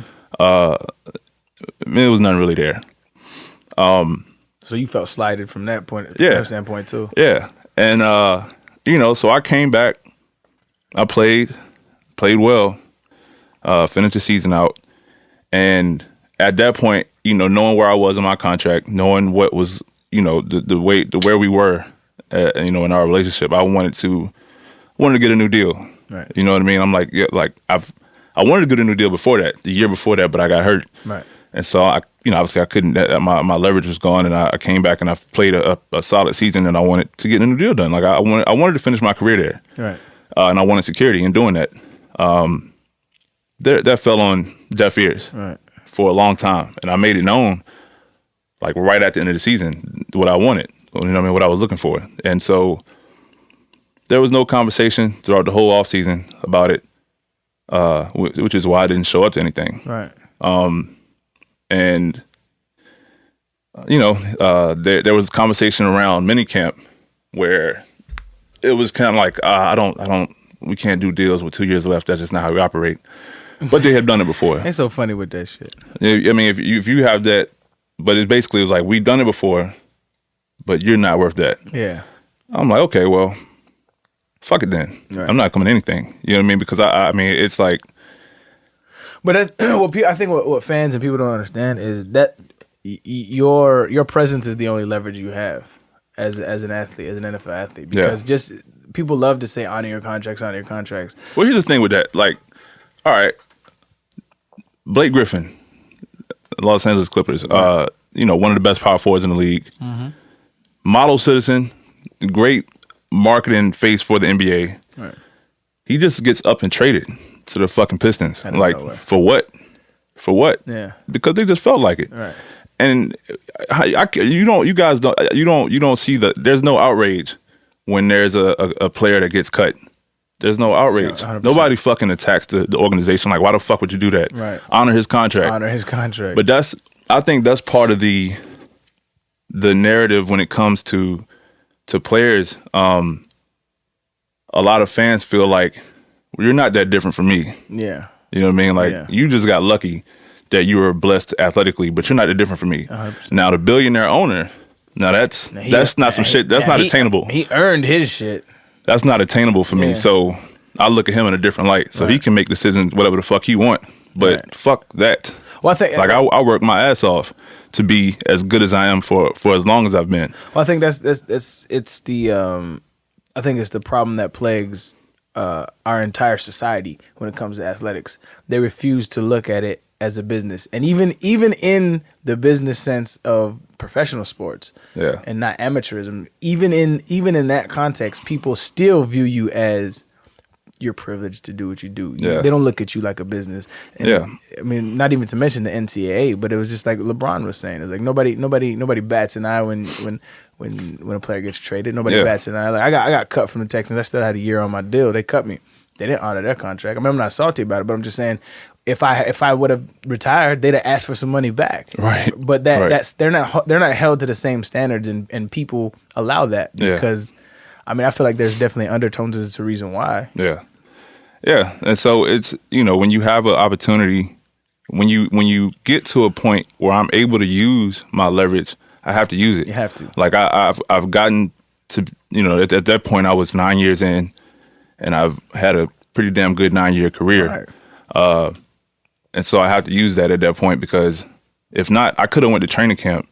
Speaker 2: It was nothing really there.
Speaker 1: So you felt slighted from that point,
Speaker 2: Yeah.
Speaker 1: from that standpoint too.
Speaker 2: Yeah. And, So I came back. I played well, finished the season out. And at that point, knowing where I was in my contract, knowing what was, where we were, in our relationship, I wanted to get a new deal.
Speaker 1: Right.
Speaker 2: You know what I mean? I'm like, yeah, like I wanted to get a new deal before that, the year before that, but I got hurt.
Speaker 1: Right.
Speaker 2: And so obviously I couldn't. My leverage was gone, and I came back and I played a solid season, and I wanted to get a new deal done. Like I wanted to finish my career there.
Speaker 1: Right.
Speaker 2: And I wanted security in doing that. That fell on deaf ears.
Speaker 1: Right.
Speaker 2: For a long time, and I made it known, like right at the end of the season, what I wanted. What I was looking for, and so there was no conversation throughout the whole off season about it, which is why I didn't show up to anything.
Speaker 1: Right.
Speaker 2: And there was conversation around minicamp where it was kind of like, we can't do deals with 2 years left. That's just not how we operate. But they had done it before.
Speaker 1: It's so funny with that shit.
Speaker 2: I mean, if you have that, but it basically was like, we've done it before, but you're not worth that.
Speaker 1: Yeah.
Speaker 2: I'm like, okay, well, fuck it then.
Speaker 1: Right.
Speaker 2: I'm not coming to anything. You know what I mean? Because I mean, it's like.
Speaker 1: But I think what fans and people don't understand is that your presence is the only leverage you have as an athlete, as an NFL athlete. Because just people love to say honor your contracts.
Speaker 2: Well, here's the thing with that. Like, all right. Blake Griffin, Los Angeles Clippers, one of the best power forwards in the league. Mm-hmm. Model citizen, great marketing face for the NBA.
Speaker 1: Right.
Speaker 2: He just gets up and traded to the fucking Pistons. Like, for what? For what?
Speaker 1: Yeah.
Speaker 2: Because they just felt like it.
Speaker 1: Right.
Speaker 2: And you don't see there's no outrage when there's a player that gets cut. There's no outrage. Yeah, nobody fucking attacks the organization. Like, why the fuck would you do that?
Speaker 1: Right.
Speaker 2: Honor his contract. But I think that's part of the narrative when it comes to players. A lot of fans feel like, well, you're not that different from me.
Speaker 1: Yeah.
Speaker 2: You know what I mean? Like, you just got lucky that you were blessed athletically, but you're not that different from me.
Speaker 1: 100%.
Speaker 2: Now, the billionaire owner, that's not some shit. That's not attainable.
Speaker 1: He earned his shit.
Speaker 2: That's not attainable for me. So I look at him in a different light. So he can make decisions whatever the fuck he want. But fuck that.
Speaker 1: Well, I think
Speaker 2: I work my ass off to be as good as I am for as long as I've been.
Speaker 1: Well, I think it's the problem that plagues our entire society when it comes to athletics. They refuse to look at it as a business, and even in the business sense of professional sports, and not amateurism. Even in that context, people still view you as you're privileged to do what you do. They don't look at you like a business. And, I mean, not even to mention the NCAA, but it was just like LeBron was saying. It's like nobody bats an eye when a player gets traded. Nobody bats an eye. Like I got cut from the Texans. I still had a year on my deal. They cut me. They didn't honor their contract. I mean, I'm not salty about it, but I'm just saying, if I would have retired, they'd have asked for some money back.
Speaker 2: Right.
Speaker 1: But that's they're not held to the same standards, and people allow that because, I mean, I feel like there's definitely undertones as to reason why.
Speaker 2: Yeah. Yeah. And so it's, when you have an opportunity, when you get to a point where I'm able to use my leverage, I have to use it.
Speaker 1: You have to.
Speaker 2: Like I've gotten to, at that point I was 9 years in, and I've had a pretty damn good 9-year career. Right. And so I have to use that at that point, because if not, I could have went to training camp,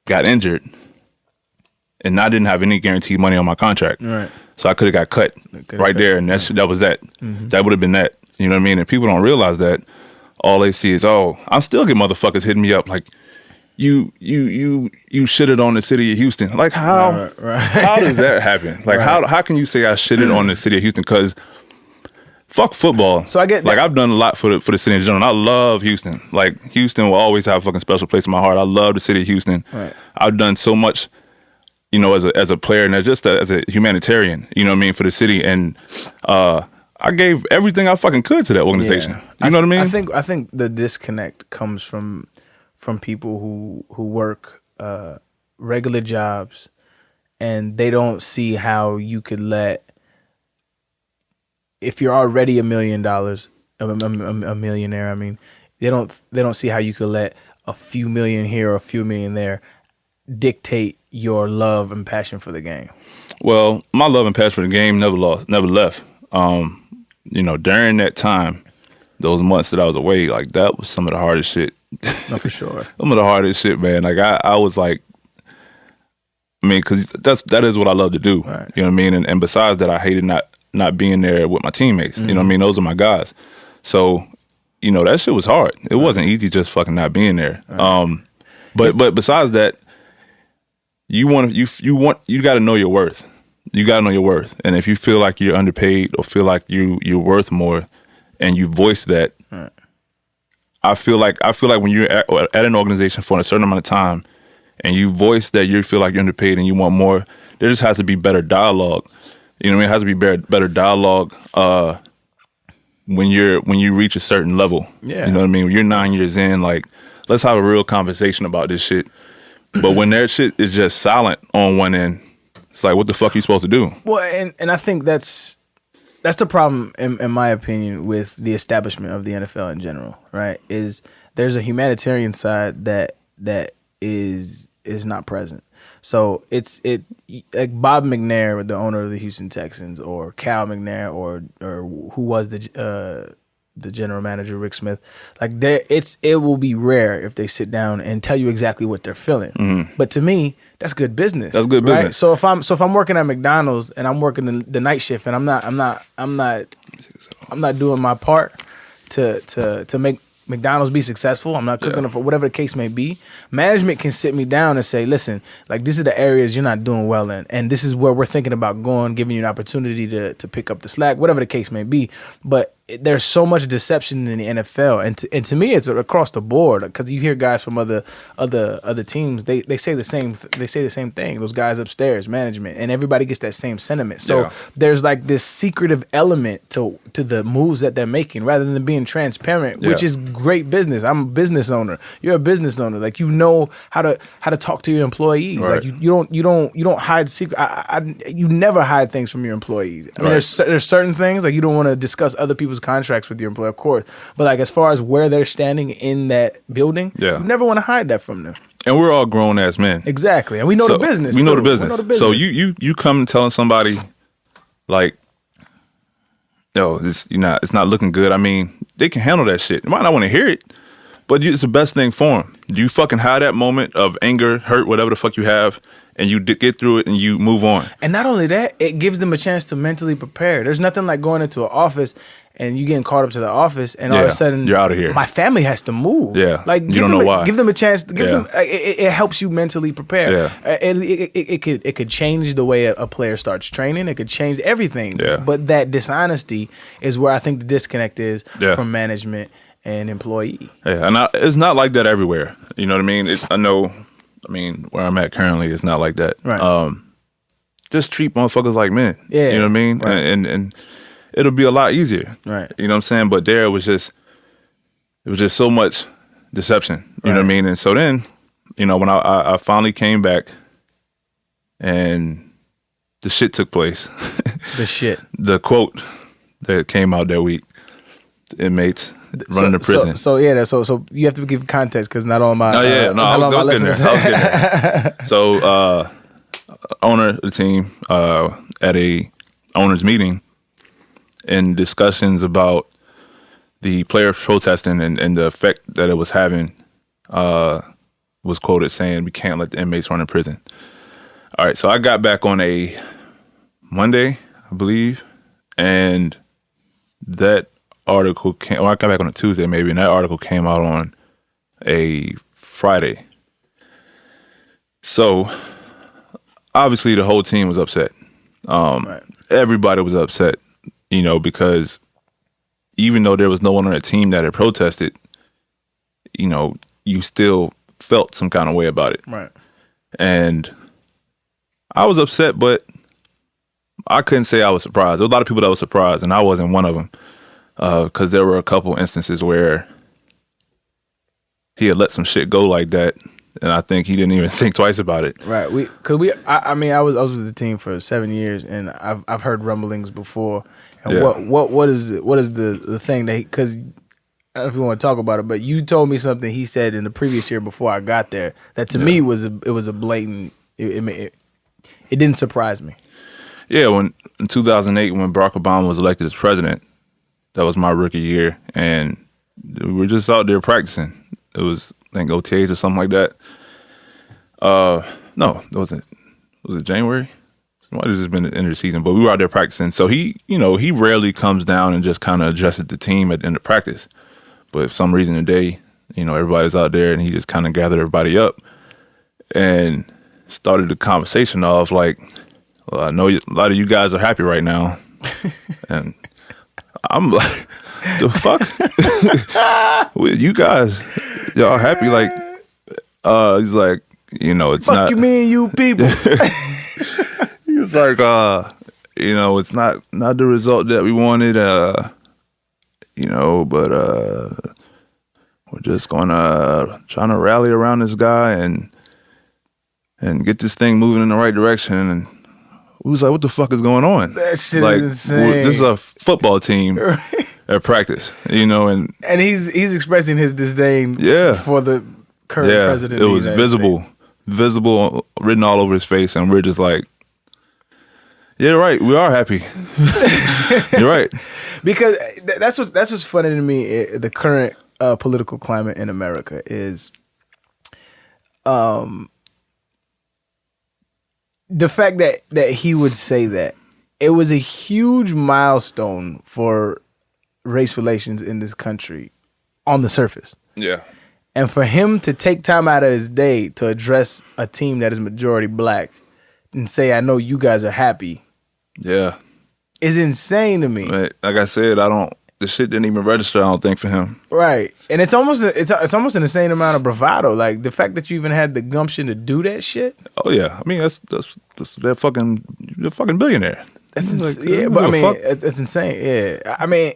Speaker 2: got injured, and I didn't have any guaranteed money on my contract.
Speaker 1: Right.
Speaker 2: So I could have got cut right there, and that was that. Mm-hmm. That would have been that. You know what I mean? And people don't realize that. All they see is, I still get motherfuckers hitting me up like, you shitted on the city of Houston. Like, how? Right. How does that happen? Like, how can you say I shitted on the city of Houston? Because fuck football.
Speaker 1: So I get
Speaker 2: like, I've done a lot for the city in general. I love Houston. Like, Houston will always have a fucking special place in my heart. I love the city of Houston.
Speaker 1: Right.
Speaker 2: I've done so much, as a player and as a humanitarian, you know what I mean, for the city. And I gave everything I fucking could to that organization.
Speaker 1: Yeah.
Speaker 2: You know what I mean?
Speaker 1: I think the disconnect comes from people who work regular jobs, and they don't see how you could let, if you're already $1 million, a millionaire, I mean, they don't see how you could let a few million here or a few million there dictate your love and passion for the game?
Speaker 2: Well, my love and passion for the game never left. During that time, those months that I was away, like that was some of the hardest shit.
Speaker 1: No, for sure.
Speaker 2: Some of the hardest shit, man. Like I was like, because that is what I love to do.
Speaker 1: Right.
Speaker 2: You know what I mean? And besides that, I hated not being there with my teammates. You know what I mean? Those are my guys. So, that shit was hard. It wasn't easy just fucking not being there. Right. But besides that, you got to know your worth. You got to know your worth. And if you feel like you're underpaid or feel like you're worth more, and you voice that, right. I feel like when you're at an organization for a certain amount of time, and you voice that you feel like you're underpaid and you want more, there just has to be better dialogue. You know what I mean? It has to be better dialogue when you reach a certain level.
Speaker 1: Yeah.
Speaker 2: You know what I mean? When you're 9 years in, like, let's have a real conversation about this shit. But when that shit is just silent on one end, it's like, what the fuck are you supposed to do?
Speaker 1: Well, and I think that's the problem, in my opinion, with the establishment of the NFL in general, right? Is there's a humanitarian side that is not present. So it's like Bob McNair, the owner of the Houston Texans, or Cal McNair, or who was the general manager, Rick Smith. Like it will be rare if they sit down and tell you exactly what they're feeling. Mm-hmm. But to me, that's good business.
Speaker 2: That's good business.
Speaker 1: Right? So if I'm working at McDonald's and I'm working the night shift and I'm not doing my part to make McDonald's be successful, I'm not cooking for whatever the case may be, management can sit me down and say, listen, like, this is the areas you're not doing well in, and this is where we're thinking about going, giving you an opportunity to pick up the slack, whatever the case may be. But there's so much deception in the NFL, and to me, it's across the board, because you hear guys from other teams, they say the same thing. Those guys upstairs, management, and everybody gets that same sentiment. So there's like this secretive element to the moves that they're making, rather than being transparent, which is great business. I'm a business owner. You're a business owner. Like, you know how to talk to your employees. Right. Like you don't hide secret. You never hide things from your employees. I mean, there's certain things, like, you don't want to discuss other people's contracts with your employer, of course. But like, as far as where they're standing in that building, you never want to hide that from them.
Speaker 2: And we're all grown ass men.
Speaker 1: Exactly. And we know the business.
Speaker 2: We know the business. So you come telling somebody, like, yo, it's not looking good. I mean, they can handle that shit. They might not want to hear it, but it's the best thing for them. You fucking have that moment of anger, hurt, whatever the fuck you have, and you get through it and you move on. And
Speaker 1: not only that, it gives them a chance to mentally prepare. There's nothing like going into an office and you getting caught up to the office, and all of a sudden
Speaker 2: you're out of here.
Speaker 1: My family has to move.
Speaker 2: Yeah,
Speaker 1: like,
Speaker 2: you don't know why.
Speaker 1: Give them a chance. Give them. It helps you mentally prepare.
Speaker 2: Yeah.
Speaker 1: It could change the way a player starts training. It could change everything.
Speaker 2: Yeah.
Speaker 1: But that dishonesty is where I think the disconnect is from management and employee.
Speaker 2: Yeah, and it's not like that everywhere. You know what I mean? Where I'm at currently, it's not like that.
Speaker 1: Right.
Speaker 2: Just treat motherfuckers like men.
Speaker 1: Yeah.
Speaker 2: You know what I mean? Right. And it'll be a lot easier.
Speaker 1: Right.
Speaker 2: You know what I'm saying? But there it was just so much deception. You know what I mean? And so then, when I finally came back and the shit took place.
Speaker 1: The shit.
Speaker 2: The quote that came out that week, the inmates running the prison.
Speaker 1: So you have to give context, because not all my
Speaker 2: I was getting there. So owner of the team at a owners meeting, and discussions about the players protesting and the effect that it was having, was quoted saying, "We can't let the inmates run in prison." All right, so I got back on a Monday, I believe, and that article I got back on a Tuesday maybe, and that article came out on a Friday. So obviously the whole team was upset. Everybody was upset. Because even though there was no one on the team that had protested, you still felt some kind of way about it.
Speaker 1: Right.
Speaker 2: And I was upset, but I couldn't say I was surprised. There was a lot of people that were surprised, and I wasn't one of them, because there were a couple instances where he had let some shit go like that, and I think he didn't even think twice about it.
Speaker 1: Right. I was with the team for 7 years, and I've heard rumblings before. And what is the thing that, because I don't know if you want to talk about it, but you told me something he said in the previous year before I got there that to me was a blatant it didn't surprise me.
Speaker 2: Yeah, in 2008, when Barack Obama was elected as president, that was my rookie year, and we were just out there practicing. It was, I think, OTAs or something like that. No, it wasn't. Was it January? It might have just been the end of the season, but we were out there practicing. So he rarely comes down and just kind of adjusted the team at the end of practice. But for some reason today, everybody's out there, and he just kind of gathered everybody up and started the conversation off like, well, I know a lot of you guys are happy right now. And I'm like, the fuck? You guys, y'all happy? Like, he's like, it's
Speaker 1: fuck
Speaker 2: not.
Speaker 1: You mean you people?
Speaker 2: He was like, it's not the result that we wanted, but we're just trying to rally around this guy and get this thing moving in the right direction. And we was like, what the fuck is going on?
Speaker 1: That shit
Speaker 2: like,
Speaker 1: is insane.
Speaker 2: This is a football team at practice, and
Speaker 1: he's expressing his disdain for the current president.
Speaker 2: It was visible, written all over his face, and we're just like, yeah, right, we are happy. You're right.
Speaker 1: Because that's what's funny to me. The current political climate in America is, the fact that he would say that. It was a huge milestone for race relations in this country on the surface.
Speaker 2: Yeah.
Speaker 1: And for him to take time out of his day to address a team that is majority black and say, I know you guys are happy.
Speaker 2: Yeah.
Speaker 1: Is insane to me.
Speaker 2: Like I said, the shit didn't even register, I don't think, for him.
Speaker 1: Right. And it's almost an insane amount of bravado. Like the fact that you even had the gumption to do that shit.
Speaker 2: Oh yeah. I mean, that's they're fucking billionaire.
Speaker 1: That's but I mean, it's insane. Yeah. I mean,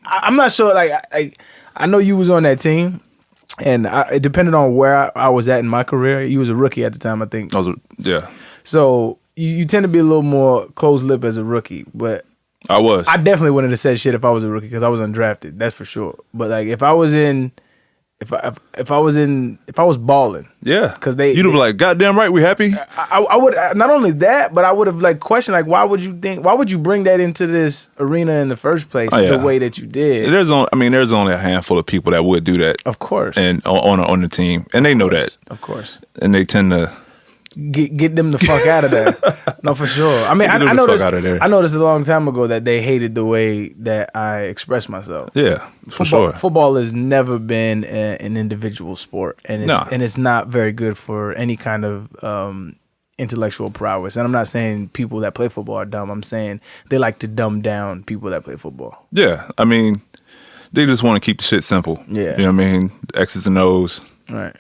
Speaker 1: I'm not sure. Like, I know you was on that team, and it depended on where I was at in my career. You was a rookie at the time, I think.
Speaker 2: Yeah.
Speaker 1: So you tend to be a little more closed-lip as a rookie, but
Speaker 2: I
Speaker 1: definitely wouldn't have said shit if I was a rookie because I was undrafted. That's for sure. But like, if I was balling,
Speaker 2: yeah,
Speaker 1: because
Speaker 2: you'd have been like, goddamn right, we happy.
Speaker 1: I would not only that, but I would have like questioned like, why would you bring that into this arena in the first place the way that you did?
Speaker 2: There's only a handful of people that would do that,
Speaker 1: of course,
Speaker 2: and on the team, and they know that,
Speaker 1: of course,
Speaker 2: and they tend to
Speaker 1: get them the fuck out of there. No, for sure. I mean, I noticed a long time ago that they hated the way that I expressed myself.
Speaker 2: Yeah, for sure.
Speaker 1: Football has never been an individual sport, and it's not very good for any kind of intellectual prowess. And I'm not saying people that play football are dumb. I'm saying they like to dumb down people that play football.
Speaker 2: Yeah, I mean, they just want to keep the shit simple.
Speaker 1: Yeah,
Speaker 2: you know what I mean? X's and O's.
Speaker 1: Right.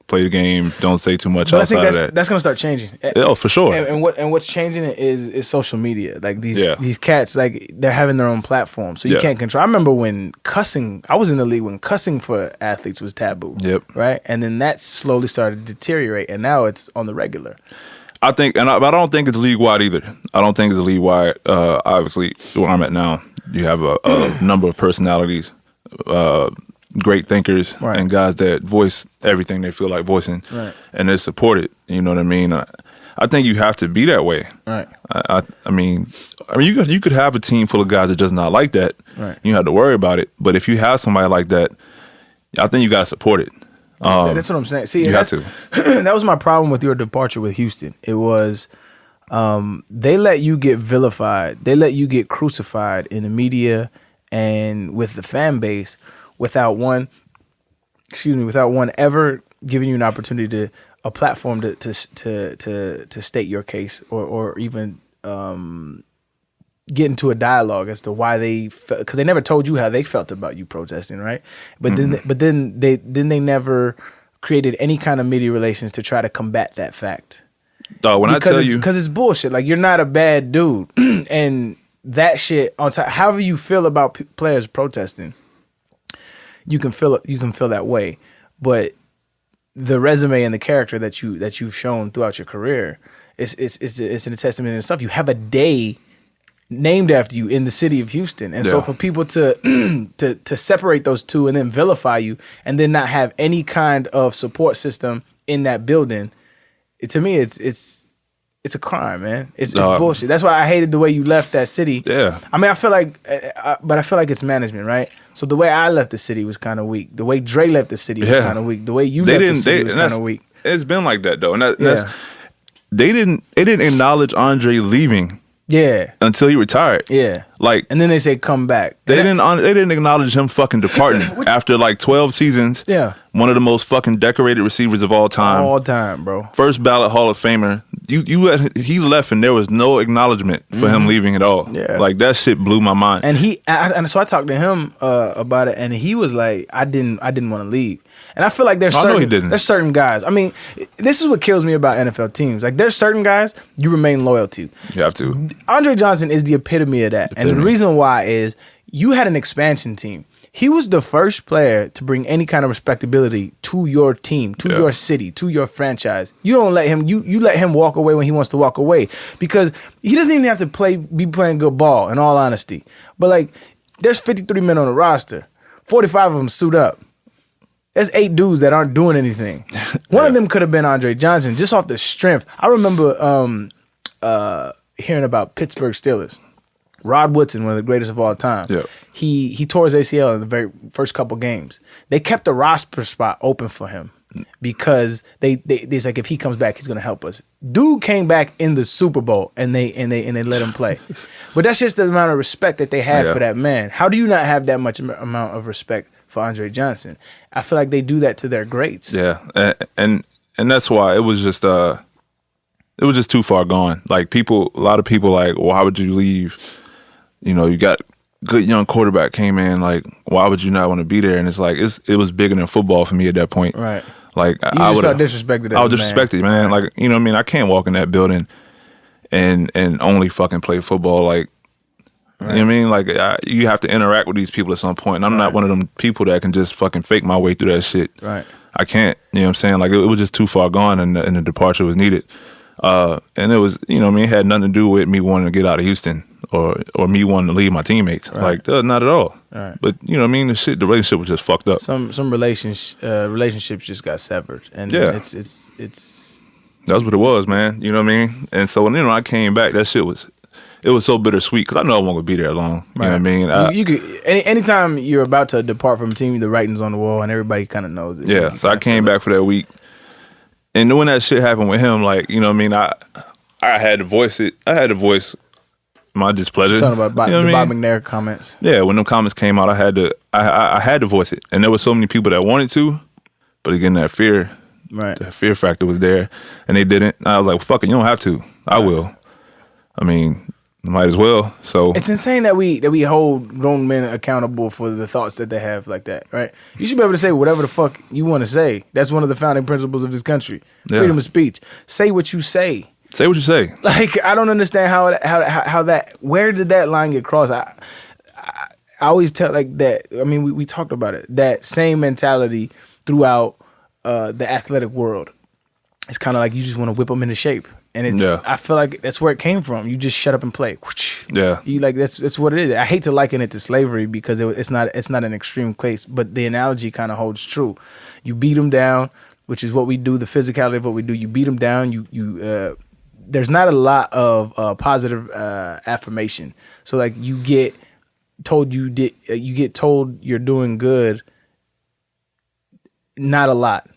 Speaker 2: Play the game. Don't say too much
Speaker 1: but
Speaker 2: outside
Speaker 1: I think
Speaker 2: of that.
Speaker 1: That's gonna start changing.
Speaker 2: Oh, for sure.
Speaker 1: And what's changing it is social media. Like these cats, like they're having their own platform, so you can't control. I remember when cussing. I was in the league when cussing for athletes was taboo.
Speaker 2: Yep.
Speaker 1: Right, and then that slowly started to deteriorate, and now it's on the regular.
Speaker 2: I think, but I don't think it's league wide either. I don't think it's league wide. Obviously, where I'm at now, you have a number of personalities. Great thinkers and guys that voice everything they feel like voicing, and they're supported. You know what I mean? I think you have to be that way.
Speaker 1: Right.
Speaker 2: I mean, you could have a team full of guys that does not like that.
Speaker 1: Right.
Speaker 2: You don't have to worry about it. But if you have somebody like that, I think you got to support it.
Speaker 1: That's what I'm saying. See,
Speaker 2: you have to.
Speaker 1: That was my problem with your departure with Houston. It was they let you get vilified. They let you get crucified in the media and with the fan base. Without one ever giving you an opportunity a platform to state your case or even get into a dialogue as to why because they never told you how they felt about you protesting, right? But then they never created any kind of media relations to try to combat that fact. Because it's bullshit. Like, you're not a bad dude, and that shit on top. However you feel about players protesting. You can feel it. You can feel that way, but the resume and the character that you've shown throughout your career it's a testament in itself. You have a day named after you in the city of Houston, and so for people to separate those two and then vilify you and then not have any kind of support system in that building, to me, it's a crime, man. It's bullshit. That's why I hated the way you left that city.
Speaker 2: Yeah.
Speaker 1: I mean, I feel like, but I feel like it's management, right? So the way I left the city was kind of weak. The way Dre left the city was kind of weak. The way you left the city was kind of weak.
Speaker 2: It's been like that though, and that's they didn't acknowledge Andre leaving.
Speaker 1: Yeah.
Speaker 2: Until he retired.
Speaker 1: Yeah.
Speaker 2: Like,
Speaker 1: and then they say come back.
Speaker 2: They didn't acknowledge him fucking departing after like 12 seasons.
Speaker 1: Yeah.
Speaker 2: One of the most fucking decorated receivers of all time.
Speaker 1: All time, bro.
Speaker 2: First ballot Hall of Famer. He left and there was no acknowledgement for him leaving at all.
Speaker 1: Yeah.
Speaker 2: Like that shit blew my mind.
Speaker 1: And so I talked to him about it, and he was like, I didn't want to leave. And I feel like there's certain guys. I mean, this is what kills me about NFL teams. Like there's certain guys you remain loyal to.
Speaker 2: You have to.
Speaker 1: Andre Johnson is the epitome of that. And the reason why is you had an expansion team. He was the first player to bring any kind of respectability to your team, to your city, to your franchise. You don't let him, you let him walk away when he wants to walk away, because he doesn't even have to be playing good ball, in all honesty. But like, there's 53 men on the roster. 45 of them suit up. There's 8 dudes that aren't doing anything. One of them could have been Andre Johnson, just off the strength. I remember hearing about Pittsburgh Steelers. Rod Woodson, one of the greatest of all time.
Speaker 2: Yeah.
Speaker 1: He tore his ACL in the very first couple games. They kept the roster spot open for him because they's like, if he comes back, he's gonna help us. Dude came back in the Super Bowl and they let him play. But that's just the amount of respect that they had for that man. How do you not have that much amount of respect for Andre Johnson? I feel like they do that to their greats.
Speaker 2: Yeah, and that's why it was just too far gone. Like a lot of people like, well, why would you leave? You know, you got good young quarterback came in. Like, why would you not want to be there? And it's like it was bigger than football for me at that point.
Speaker 1: Right.
Speaker 2: Like
Speaker 1: I would felt disrespected.
Speaker 2: I was disrespected, man. Like, you know what I mean? I can't walk in that building and only fucking play football. Like, you know what I mean? Like, you have to interact with these people at some point. And I'm not one of them people that can just fucking fake my way through that shit.
Speaker 1: Right.
Speaker 2: I can't. You know what I'm saying? Like, it was just too far gone, and the departure was needed. And it was, you know what I mean? It had nothing to do with me wanting to get out of Houston or me wanting to leave my teammates. Right. Like, not at all.
Speaker 1: Right.
Speaker 2: But, you know what I mean? The relationship was just fucked up.
Speaker 1: Some relationships just got severed. And it's
Speaker 2: that's what it was, man. You know what I mean? And so when I came back, that shit was so bittersweet because I know I wasn't gonna be there long. You know what I mean?
Speaker 1: You could anytime you're about to depart from a team, the writing's on the wall and everybody kind of knows it.
Speaker 2: Yeah. So I came back for that week, and when that shit happened with him, like, you know what I mean? I had to voice it. I had to voice my displeasure.
Speaker 1: You're talking about
Speaker 2: the
Speaker 1: Bob McNair comments.
Speaker 2: Yeah, when them comments came out, I had to voice it, and there were so many people that wanted to, but again, that fear.
Speaker 1: Right.
Speaker 2: The fear factor was there, and they didn't. I was like, well, fuck it, you don't have to. I will. I mean, might as well. So
Speaker 1: it's insane that we hold grown men accountable for the thoughts that they have like that, right? You should be able to say whatever the fuck you want to say. That's one of the founding principles of this country. Freedom of speech. Say what you say.
Speaker 2: Say what you say.
Speaker 1: Like, I don't understand how that, where did that line get crossed? I always tell like that. I mean, we talked about it. That same mentality throughout the athletic world. It's kind of like you just want to whip them into shape, and it's. Yeah. I feel like that's where it came from. You just shut up and play.
Speaker 2: Yeah.
Speaker 1: You like that's what it is. I hate to liken it to slavery because it's not an extreme case, but the analogy kind of holds true. You beat them down, which is what we do. The physicality of what we do. You beat them down. You there's not a lot of positive affirmation. So like you get told you get told you're doing good. Not a lot.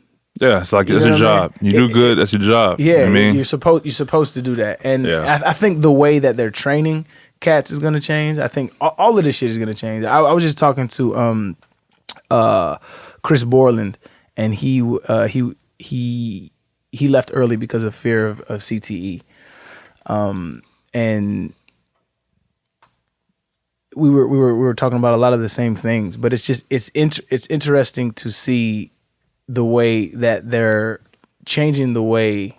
Speaker 2: Yeah, it's like it's your job. You do good, that's your job.
Speaker 1: Yeah,
Speaker 2: you know what I mean?
Speaker 1: you're supposed to do that. And I think the way that they're training cats is going to change. I think all of this shit is going to change. I was just talking to Chris Borland, and he left early because of fear of CTE. And we were talking about a lot of the same things, but it's interesting to see the way that they're changing the way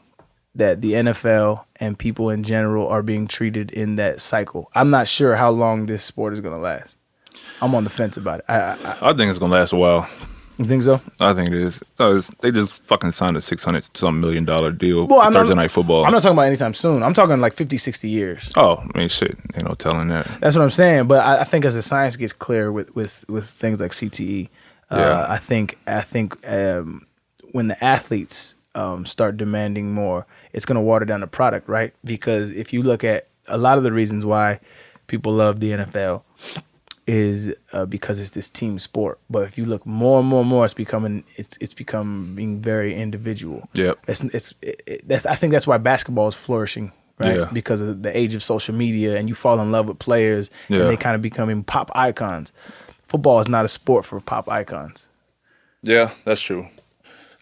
Speaker 1: that the NFL and people in general are being treated in that cycle. I'm not sure how long this sport is going to last. I'm on the fence about it.
Speaker 2: I think it's going to last a while.
Speaker 1: You think so?
Speaker 2: I think it is. They just fucking signed a $600-some million deal for Thursday Night Football.
Speaker 1: I'm not talking about anytime soon. I'm talking like 50, 60 years.
Speaker 2: Oh, I mean, shit. Ain't no telling that.
Speaker 1: That's what I'm saying. But I think as the science gets clear with things like CTE, I think when the athletes start demanding more, it's going to water down the product, right? Because if you look at a lot of the reasons why people love the NFL is because it's this team sport. But if you look more and more, it's becoming very individual.
Speaker 2: Yeah,
Speaker 1: that's I think that's why basketball is flourishing, right?
Speaker 2: Yeah.
Speaker 1: Because of the age of social media, and you fall in love with players, and they kind of becoming pop icons. Football is not a sport for pop icons.
Speaker 2: Yeah, that's true.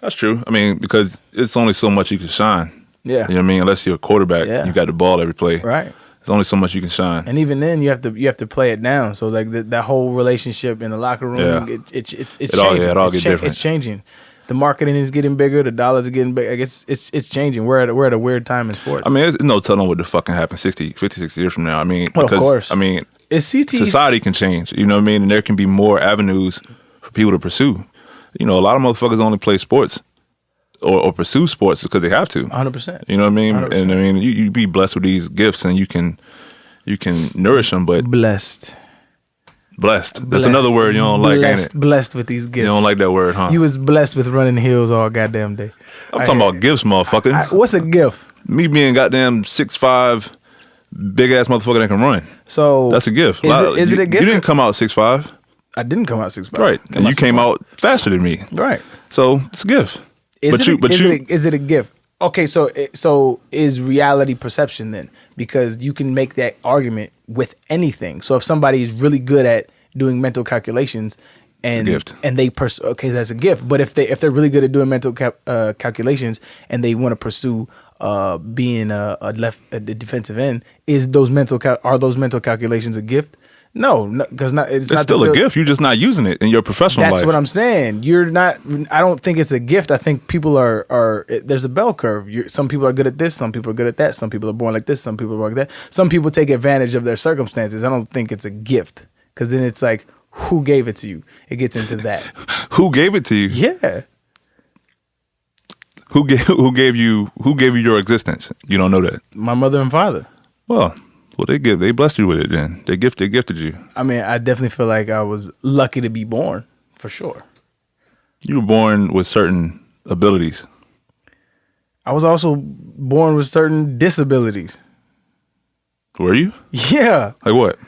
Speaker 2: That's true. I mean, because it's only so much you can shine.
Speaker 1: Yeah.
Speaker 2: You know what I mean? Unless you're a quarterback, you got the ball every play.
Speaker 1: Right.
Speaker 2: There's only so much you can shine.
Speaker 1: And even then, you have to play it down. So like that whole relationship in the locker room, it's changing.
Speaker 2: It all gets different.
Speaker 1: It's changing. The marketing is getting bigger. The dollars are getting bigger. I guess it's changing. We're at a weird time in sports.
Speaker 2: I mean, it's no telling what the fuck can happen 50, 60 years from now. I mean,
Speaker 1: well, of course.
Speaker 2: I mean,
Speaker 1: society
Speaker 2: can change. You know what I mean? And there can be more avenues for people to pursue. You know, a lot of motherfuckers only play sports or pursue sports because they have to.
Speaker 1: 100%.
Speaker 2: You know what I mean?
Speaker 1: 100%.
Speaker 2: And I mean, you be blessed with these gifts and you can nourish them, but
Speaker 1: blessed.
Speaker 2: That's another word you don't like, ain't it?
Speaker 1: Blessed with these gifts.
Speaker 2: You don't like that word, huh?
Speaker 1: You was blessed with running hills all goddamn day.
Speaker 2: I'm talking about gifts, motherfucker.
Speaker 1: What's a gift?
Speaker 2: Me being goddamn 6'5", big ass motherfucker that can run.
Speaker 1: So
Speaker 2: that's a gift.
Speaker 1: Is it a gift?
Speaker 2: You didn't come out 6'5".
Speaker 1: I didn't come out 6'5".
Speaker 2: Right, and you came out faster than me.
Speaker 1: Right.
Speaker 2: So it's a gift.
Speaker 1: Is it a gift? Okay, so is reality perception then? Because you can make that argument with anything. So if somebody is really good at doing mental calculations, and that's a gift. But if they're really good at doing mental calculations and they want to pursue being a defensive end, are those mental calculations a gift? No, because it's not
Speaker 2: still a gift. You're just not using it in your professional life.
Speaker 1: That's what I'm saying. You're not. I don't think it's a gift. I think people are. There's a bell curve. Some people are good at this. Some people are good at that. Some people are born like this. Some people are born like that. Some people take advantage of their circumstances. I don't think it's a gift, because then it's like, who gave it to you? It gets into that.
Speaker 2: Who gave it to you?
Speaker 1: Yeah.
Speaker 2: Who gave you your existence? You don't know that.
Speaker 1: My mother and father.
Speaker 2: Well, they blessed you with it then. They gifted you.
Speaker 1: I mean, I definitely feel like I was lucky to be born, for sure.
Speaker 2: You were born with certain abilities.
Speaker 1: I was also born with certain disabilities.
Speaker 2: Were you?
Speaker 1: Yeah.
Speaker 2: Like what?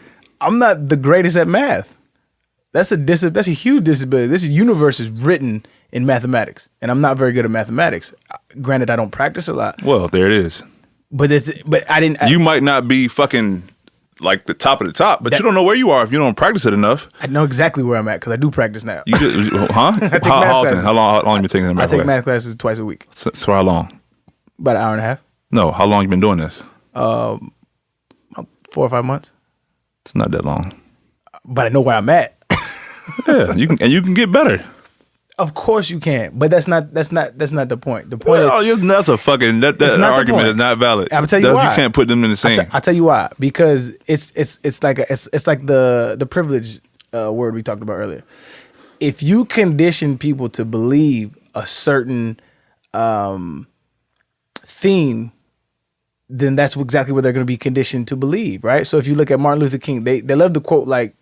Speaker 1: I'm not the greatest at math. That's a huge disability. This universe is written in mathematics, and I'm not very good at mathematics. Granted, I don't practice a lot.
Speaker 2: Well, there it is.
Speaker 1: But I didn't.
Speaker 2: You might not be fucking like the top of the top, but you don't know where you are if you don't practice it enough.
Speaker 1: I know exactly where I'm at because I do practice now.
Speaker 2: You just, huh?
Speaker 1: I take
Speaker 2: how
Speaker 1: math
Speaker 2: often?
Speaker 1: classes.
Speaker 2: How long you been taking math classes?
Speaker 1: I take math classes twice a week.
Speaker 2: So how long?
Speaker 1: About an hour and a half.
Speaker 2: No, how long you been doing this?
Speaker 1: 4 or 5 months.
Speaker 2: It's not that long.
Speaker 1: But I know where I'm at.
Speaker 2: Yeah, you can get better.
Speaker 1: Of course you can, but that's not the point. The point is
Speaker 2: that's a fucking that argument is not valid.
Speaker 1: I'll tell you why.
Speaker 2: You can't put them in the same.
Speaker 1: I'll tell you why. Because it's like the privilege word we talked about earlier. If you condition people to believe a certain theme, then that's exactly what they're going to be conditioned to believe, right? So if you look at Martin Luther King, they love to quote, like,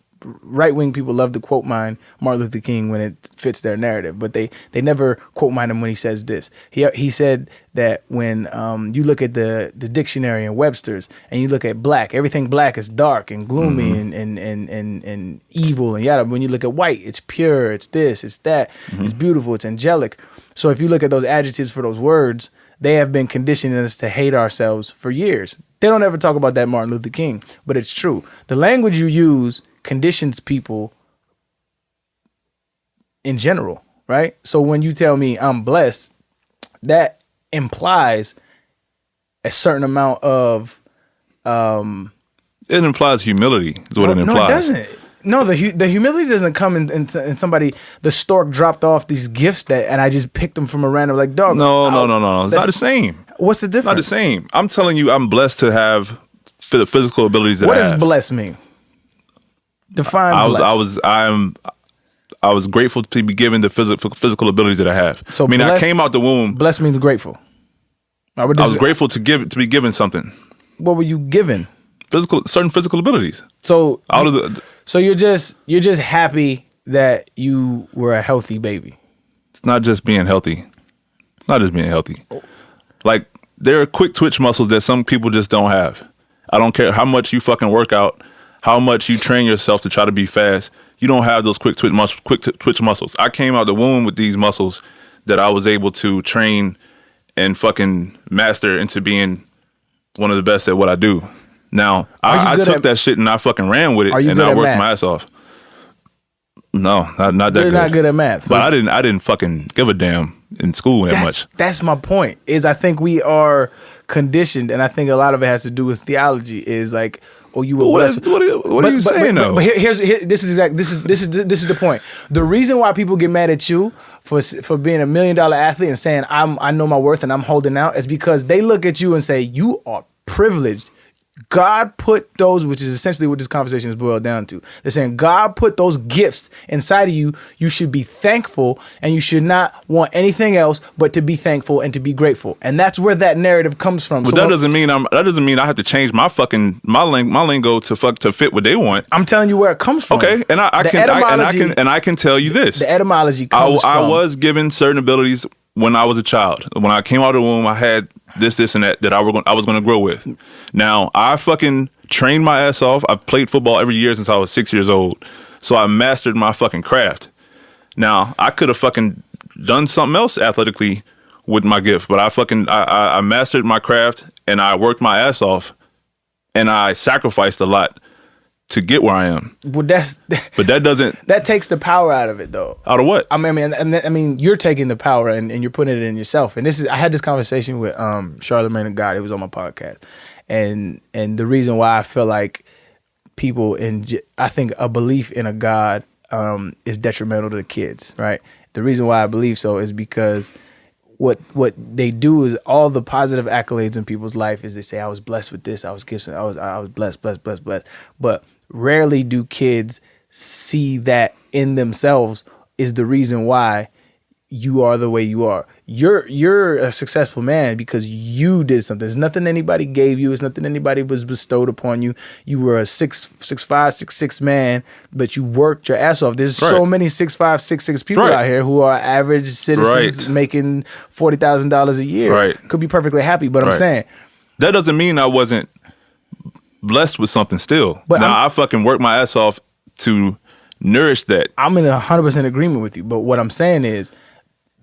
Speaker 1: right-wing people love to quote mine Martin Luther King when it fits their narrative, but they never quote mine him when he says this. He said that when you look at the dictionary and Webster's and you look at black, everything black is dark and gloomy and evil and yada. When you look at white, it's pure, it's this, it's that, it's beautiful, it's angelic. So if you look at those adjectives for those words, they have been conditioning us to hate ourselves for years. They don't ever talk about that Martin Luther King, but it's true. The language you use conditions people in general, right? So when you tell me I'm blessed, that implies a certain amount of
Speaker 2: it implies humility is what it implies.
Speaker 1: No, it doesn't. No, the humility doesn't come in somebody. The stork dropped off these gifts and I just picked them from a random, like, dog.
Speaker 2: No. It's not the same.
Speaker 1: What's the difference?
Speaker 2: Not the same. I'm telling you, I'm blessed to have the physical abilities that I have.
Speaker 1: What does blessed mean? Define blessed.
Speaker 2: I was grateful to be given the physical abilities that I have.
Speaker 1: So
Speaker 2: I came out the womb.
Speaker 1: Blessed means grateful.
Speaker 2: I was grateful to be given something.
Speaker 1: What were you given?
Speaker 2: Certain physical abilities.
Speaker 1: So you're just happy that you were a healthy baby.
Speaker 2: It's not just being healthy. It's Not just being healthy. Like, there are quick twitch muscles that some people just don't have. I don't care how much you fucking work out, how much you train yourself to try to be fast. You don't have those quick twitch muscles. I came out the womb with these muscles that I was able to train and fucking master into being one of the best at what I do. Now, I took that shit and I fucking ran with it, and I worked my ass off. No, not that good.
Speaker 1: You're not good at math.
Speaker 2: So. But I didn't fucking give a damn in school that much.
Speaker 1: That's my point, is I think we are conditioned, and I think a lot of it has to do with theology, is like, oh, you were blessed.
Speaker 2: What are you saying, though?
Speaker 1: But this is the point. The reason why people get mad at you for being $1 million athlete and saying I know my worth and I'm holding out is because they look at you and say you are privileged. God put those, which is essentially what this conversation is boiled down to. They're saying God put those gifts inside of you. You should be thankful, and you should not want anything else but to be thankful and to be grateful. And that's where that narrative comes from.
Speaker 2: But that doesn't mean I have to change my lingo to fit what they want.
Speaker 1: I'm telling you where it comes from.
Speaker 2: Okay, and I can tell you this.
Speaker 1: The etymology comes from.
Speaker 2: I was given certain abilities when I was a child. When I came out of the womb, I had this and that I was going to grow with. Now, I fucking trained my ass off. I've played football every year since I was 6 years old. So I mastered my fucking craft. Now, I could have fucking done something else athletically with my gift, but I mastered my craft, and I worked my ass off, and I sacrificed a lot to get where I am.
Speaker 1: Well,
Speaker 2: but that doesn't...
Speaker 1: That takes the power out of it, though.
Speaker 2: Out of what?
Speaker 1: I mean, you're taking the power and you're putting it in yourself. And I had this conversation with Charlemagne the God. It was on my podcast. And the reason why I feel like I think a belief in a God is detrimental to the kids, right? The reason why I believe so is because what they do is all the positive accolades in people's life is they say, I was blessed with this, I was gifted, I was blessed. But rarely do kids see that in themselves is the reason why you are the way you are. You're a successful man because you did something. There's nothing anybody gave you. It's nothing anybody was bestowed upon you. You were a 6'5", 6'6" man, but you worked your ass off. There's so many 6'5", 6'6" people out here who are average citizens making $40,000 a year.
Speaker 2: Right.
Speaker 1: Could be perfectly happy, but I'm saying
Speaker 2: that doesn't mean I wasn't blessed with something still. But I fucking worked my ass off to nourish that.
Speaker 1: I'm in 100% agreement with you. But what I'm saying is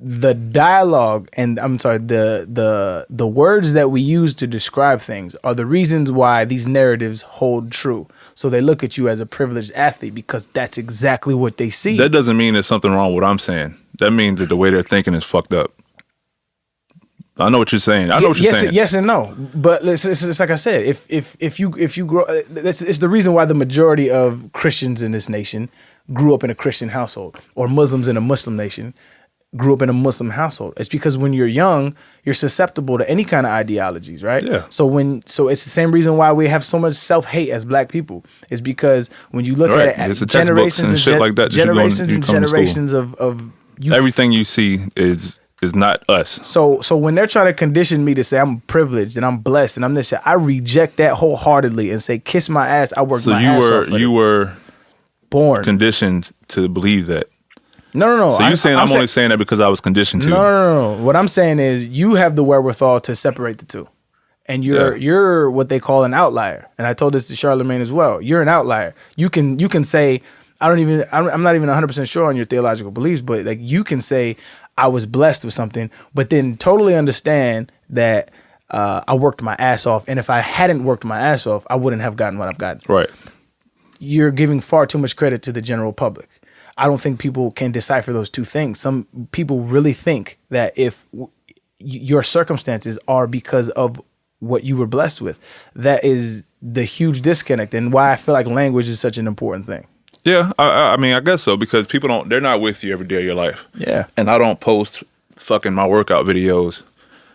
Speaker 1: the dialogue and the words that we use to describe things are the reasons why these narratives hold true. So they look at you as a privileged athlete because that's exactly what they see.
Speaker 2: That doesn't mean there's something wrong with what I'm saying. That means that the way they're thinking is fucked up. I know what you're saying. I know what you're saying.
Speaker 1: Yes and no. But it's like I said, if you grow, it's the reason why the majority of Christians in this nation grew up in a Christian household, or Muslims in a Muslim nation grew up in a Muslim household. It's because when you're young, you're susceptible to any kind of ideologies, right?
Speaker 2: Yeah.
Speaker 1: So it's the same reason why we have so much self-hate as Black people. Is because when you look at it, generations and shit like that, generations and generations of
Speaker 2: everything you see is not us.
Speaker 1: So when they're trying to condition me to say I'm privileged and I'm blessed and I'm this shit, I reject that wholeheartedly and say, kiss my ass. I worked my ass off. So
Speaker 2: you were
Speaker 1: born
Speaker 2: conditioned to believe that.
Speaker 1: No.
Speaker 2: So you're saying I'm only saying that because I was conditioned to?
Speaker 1: No. What I'm saying is you have the wherewithal to separate the two. And you're what they call an outlier. And I told this to Charlemagne as well. You're an outlier. You can say, I'm not even 100% sure on your theological beliefs, but like you can say, I was blessed with something, but then totally understand that I worked my ass off. And if I hadn't worked my ass off, I wouldn't have gotten what I've gotten.
Speaker 2: Right.
Speaker 1: You're giving far too much credit to the general public. I don't think people can decipher those two things. Some people really think that if your circumstances are because of what you were blessed with, that is the huge disconnect and why I feel like language is such an important thing.
Speaker 2: Yeah, I mean, I guess so, because they're not with you every day of your life.
Speaker 1: Yeah.
Speaker 2: And I don't post fucking my workout videos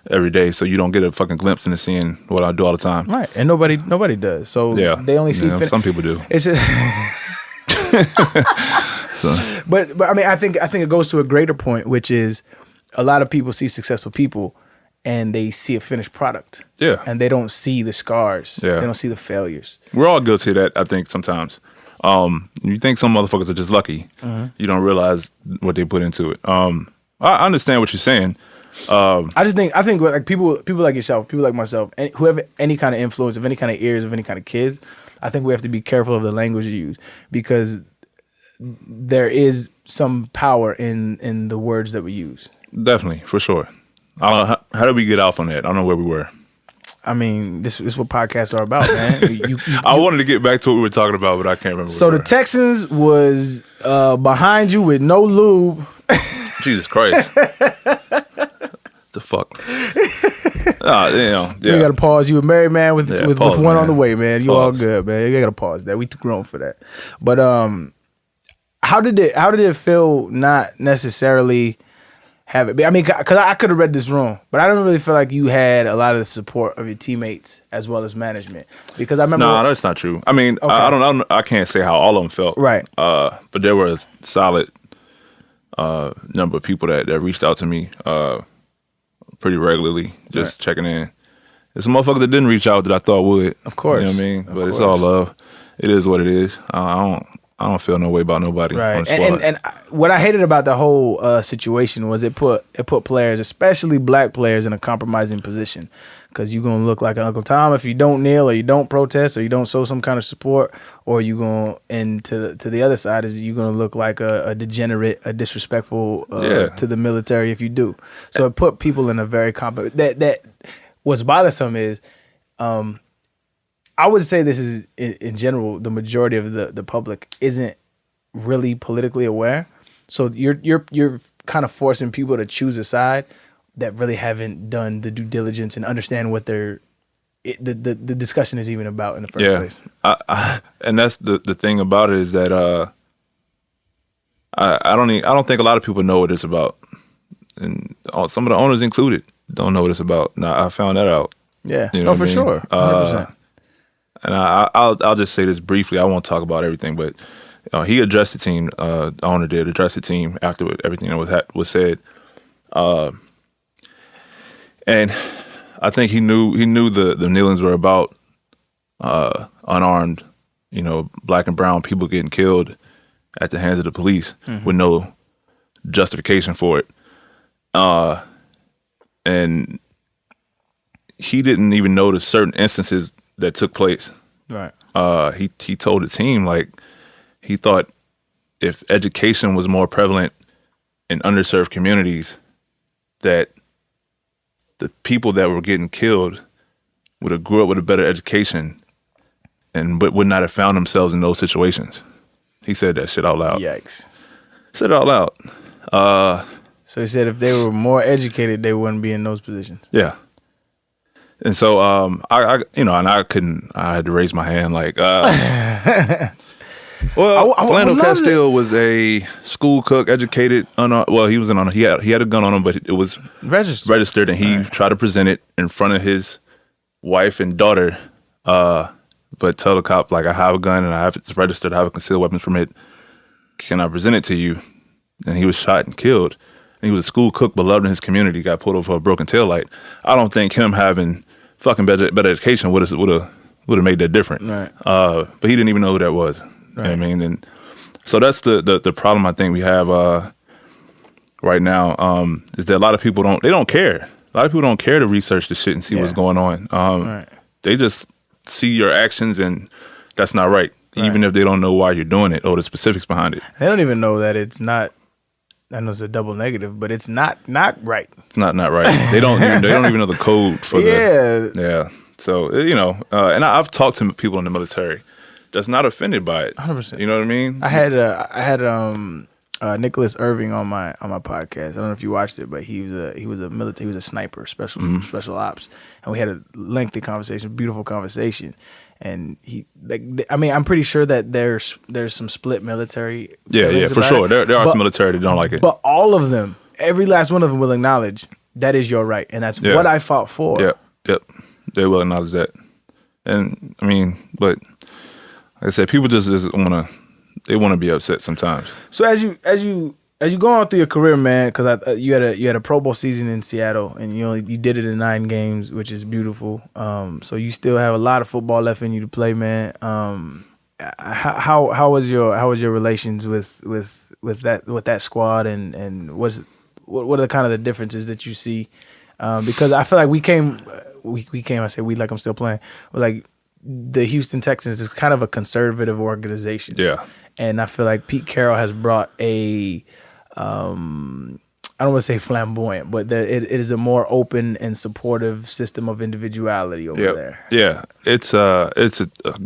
Speaker 2: every day, so you don't get a fucking glimpse into seeing what I do all the time.
Speaker 1: Right, and nobody does. So
Speaker 2: yeah,
Speaker 1: they only see...
Speaker 2: some people do.
Speaker 1: It's just... But I mean, I think it goes to a greater point, which is a lot of people see successful people and they see a finished product.
Speaker 2: Yeah.
Speaker 1: And they don't see the scars.
Speaker 2: Yeah.
Speaker 1: They don't see the failures.
Speaker 2: We're all guilty of that, I think, sometimes. You think some motherfuckers are just lucky. Mm-hmm. You don't realize what they put into it. I understand what you're saying,
Speaker 1: I think like people like yourself, people like myself, and who have any kind of influence, of any kind of ears, of any kind of kids, I think we have to be careful of the language you use, because there is some power in the words that we use.
Speaker 2: Definitely, for sure. I don't know, how did we get off on that? I don't know where we were.
Speaker 1: I mean, this is what podcasts are about, man.
Speaker 2: I wanted to get back to what we were talking about, but I can't remember.
Speaker 1: So the Texans was behind you with no lube.
Speaker 2: Jesus Christ. The fuck? Yeah.
Speaker 1: You got to pause. You a married man with
Speaker 2: pause,
Speaker 1: one
Speaker 2: man.
Speaker 1: on the way, man. You
Speaker 2: Pause.
Speaker 1: all good, man. You got to pause that. We too grown for that. But how did it feel not necessarily have it? I mean, because I could have read this wrong, but I don't really feel like you had a lot of the support of your teammates as well as management. Because I remember.
Speaker 2: No, that's not true. I mean,
Speaker 1: Okay.
Speaker 2: I can't say how all of them felt.
Speaker 1: Right.
Speaker 2: But there were a solid number of people that reached out to me pretty regularly, just checking in. There's some motherfuckers that didn't reach out that I thought would.
Speaker 1: Of course.
Speaker 2: You know what I mean? But it's all love. It is what it is. I don't feel no way about nobody.
Speaker 1: Right,
Speaker 2: On the squad.
Speaker 1: and what I hated about the whole situation was it put players, especially black players, in a compromising position, because you're gonna look like Uncle Tom if you don't kneel or you don't protest or you don't show some kind of support, or you gonna, and to the other side is you're gonna look like a degenerate, a disrespectful to the military if you do. So it put people in a very that what's bothersome is. I would say this is, in general, the majority of the public isn't really politically aware. So you're kind of forcing people to choose a side that really haven't done the due diligence and understand what the discussion is even about in the first place.
Speaker 2: And that's the thing about it is that I don't think a lot of people know what it's about, and some of the owners included don't know what it's about. Now I found that out.
Speaker 1: Yeah,
Speaker 2: you know
Speaker 1: for sure, 100%.
Speaker 2: And I'll just say this briefly. I won't talk about everything, but he addressed the team. The owner did address the team after everything that was said. And I think he knew the kneelings were about unarmed, black and brown people getting killed at the hands of the police with no justification for it. And he didn't even notice certain instances that took place.
Speaker 1: Right.
Speaker 2: He told the team, like, he thought if education was more prevalent in underserved communities, that the people that were getting killed would have grew up with a better education but would not have found themselves in those situations. He said that shit out loud.
Speaker 1: Yikes.
Speaker 2: Said it out loud.
Speaker 1: So he said if they were more educated, they wouldn't be in those positions.
Speaker 2: Yeah. And so I had to raise my hand like, Philando Castile was a school cook, educated, he had a gun on him, but it was registered, and he tried to present it in front of his wife and daughter, but tell the cop, like, I have a gun and it's registered, I have a concealed weapons permit, can I present it to you? And he was shot and killed. And he was a school cook, beloved in his community, got pulled over for a broken taillight. I don't think him having fucking better education would have made that different.
Speaker 1: Right.
Speaker 2: But he didn't even know who that was. Right. You know what I mean? And so that's the problem I think we have right now, is that a lot of people don't care. A lot of people don't care to research the shit and see what's going on. They just see your actions and that's not right, even if they don't know why you're doing it or the specifics behind it.
Speaker 1: They don't even know that it's not. I know it's a double negative, but it's not right.
Speaker 2: It's not right. They don't even know the code for the. So and I've talked to people in the military that's not offended by it.
Speaker 1: 100%.
Speaker 2: You know what I mean?
Speaker 1: I had Nicholas Irving on my podcast. I don't know if you watched it, but he was a sniper, special ops, and we had a lengthy conversation, beautiful conversation. And I'm pretty sure that there's some split military.
Speaker 2: Yeah, for sure. There are some military that don't like it.
Speaker 1: But all of them, every last one of them will acknowledge that is your right. And that's what I fought for.
Speaker 2: Yep. They will acknowledge that. And I mean, but like I said, people just want to be upset sometimes.
Speaker 1: So as you go on through your career, man, because you had a Pro Bowl season in Seattle, and you did it in 9 games, which is beautiful. So you still have a lot of football left in you to play, man. How was your relations with that squad, and what are the kind of the differences that you see? Because I feel like we came. I say we like I'm still playing. But like the Houston Texans is kind of a conservative organization.
Speaker 2: Yeah.
Speaker 1: And I feel like Pete Carroll has brought a, I don't want to say flamboyant, but it is a more open and supportive system of individuality over there.
Speaker 2: Yeah, it's a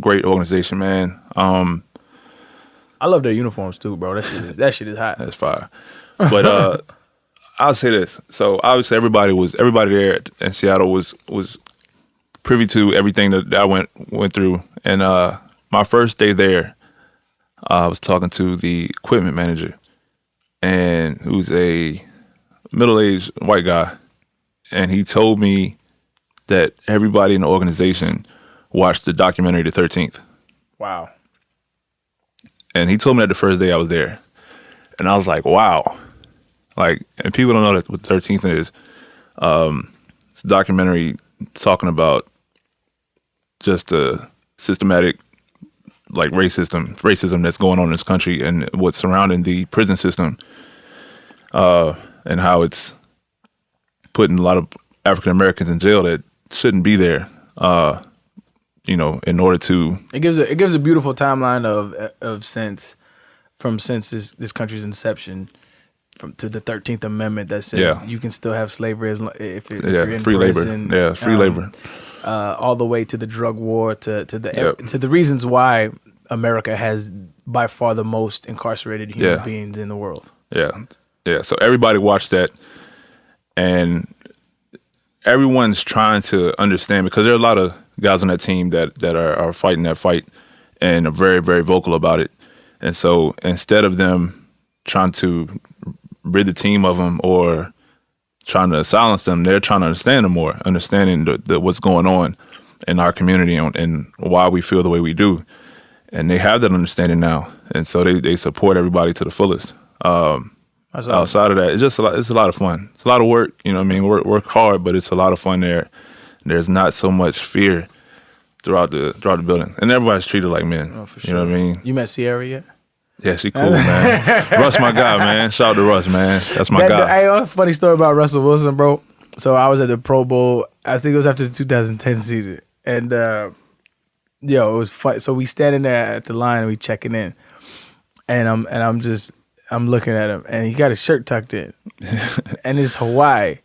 Speaker 2: great organization, man.
Speaker 1: I love their uniforms too, bro. That shit is hot.
Speaker 2: That's fire. But I'll say this. So obviously everybody there in Seattle was privy to everything that I went through. And my first day there, I was talking to the equipment manager, and who's a middle-aged white guy, and he told me that everybody in the organization watched the documentary The 13th.
Speaker 1: Wow.
Speaker 2: And he told me that the first day I was there. And I was like, wow. Like, and people don't know that what the 13th is. It's a documentary talking about just the systematic, like, racism that's going on in this country and what's surrounding the prison system, and how it's putting a lot of African Americans in jail that shouldn't be there. In order to
Speaker 1: it gives a beautiful timeline of since this country's inception to the 13th Amendment that says you can still have slavery if you're in
Speaker 2: free
Speaker 1: prison.
Speaker 2: labor. Yeah, free labor.
Speaker 1: All the way to the drug war, to the reasons why America has by far the most incarcerated human beings in the world.
Speaker 2: Yeah. So everybody watched that, and everyone's trying to understand, because there are a lot of guys on that team that are fighting that fight and are very, very vocal about it. And so instead of them trying to rid the team of them or trying to silence them, they're trying to understand them more, understanding what's going on in our community and why we feel the way we do. And they have that understanding now. And so they support everybody to the fullest. Outside of that, it's a lot of fun. It's a lot of work, you know what I mean? Work hard, but it's a lot of fun there. There's not so much fear throughout the building. And everybody's treated like men.
Speaker 1: Oh, for sure.
Speaker 2: You know what I mean?
Speaker 1: You met Sierra yet?
Speaker 2: Yeah, she cool, man. Russ, my guy, man. Shout out to Russ, man. That's my guy.
Speaker 1: Hey, funny story about Russell Wilson, bro. So I was at the Pro Bowl. I think it was after the 2010 season, and it was fun. So we standing there at the line and we checking in, and I'm looking at him, and he got his shirt tucked in, and it's Hawaii,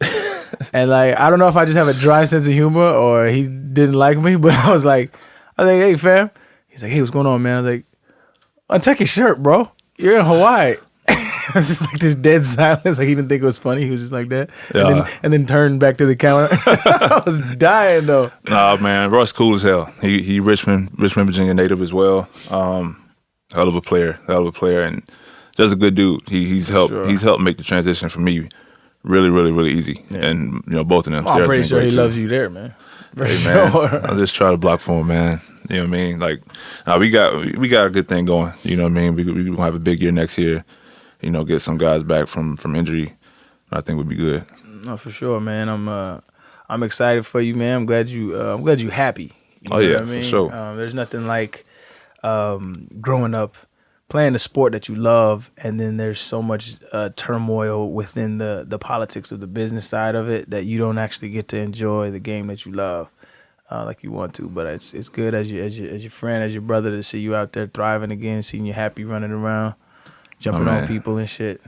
Speaker 1: and like I don't know if I just have a dry sense of humor or he didn't like me, but I was like, hey fam. He's like, hey, what's going on, man? I was like, untuck your shirt, bro. You're in Hawaii. It was just like this dead silence. Like he didn't think it was funny. He was just like that.
Speaker 2: Yeah.
Speaker 1: And then turned back to the camera. I was dying though.
Speaker 2: Nah, man. Russ cool as hell. He Richmond, Virginia native as well. Hell of a player, and just a good dude. He's helped make the transition for me really, really, really easy. Yeah. And both of them.
Speaker 1: I'm pretty sure he loves you there, man.
Speaker 2: Hey, man. I just try to block for him, man. You know what I mean? Like, we got a good thing going. You know what I mean? We're gonna have a big year next year. Get some guys back from injury. I think would be good.
Speaker 1: No, for sure, man. I'm excited for you, man. I'm glad you happy. You know
Speaker 2: what
Speaker 1: I mean?
Speaker 2: For sure.
Speaker 1: There's nothing like growing up playing a sport that you love, and then there's so much turmoil within the politics of the business side of it that you don't actually get to enjoy the game that you love like you want to. But it's good as your friend, as your brother, to see you out there thriving again, seeing you happy running around, jumping on people and shit.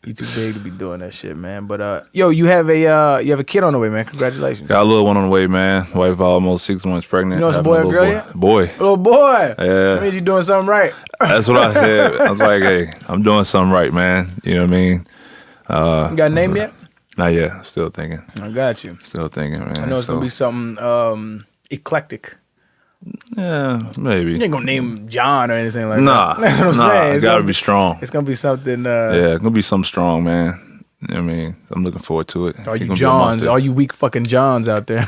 Speaker 1: You too big to be doing that shit, man. But you have a kid on the way, man. Congratulations.
Speaker 2: Got a little one on the way, man. Wife almost 6 months pregnant.
Speaker 1: You know it's a boy or girl yet?
Speaker 2: Boy.
Speaker 1: Little boy.
Speaker 2: Yeah.
Speaker 1: That means you're doing something right.
Speaker 2: That's what I said. I was like, hey, I'm doing something right, man. You know what I mean?
Speaker 1: You got a name yet?
Speaker 2: Not yet. Still thinking.
Speaker 1: I got you.
Speaker 2: Still thinking, man.
Speaker 1: I know it's gonna be something eclectic.
Speaker 2: Yeah, maybe.
Speaker 1: You ain't gonna name John or anything like
Speaker 2: that.
Speaker 1: That's what I'm saying.
Speaker 2: It's gotta be strong.
Speaker 1: It's gonna be something.
Speaker 2: Yeah, it's gonna be something strong, man. You know what I mean? I'm looking forward to it.
Speaker 1: All you Johns, all you weak fucking Johns out there.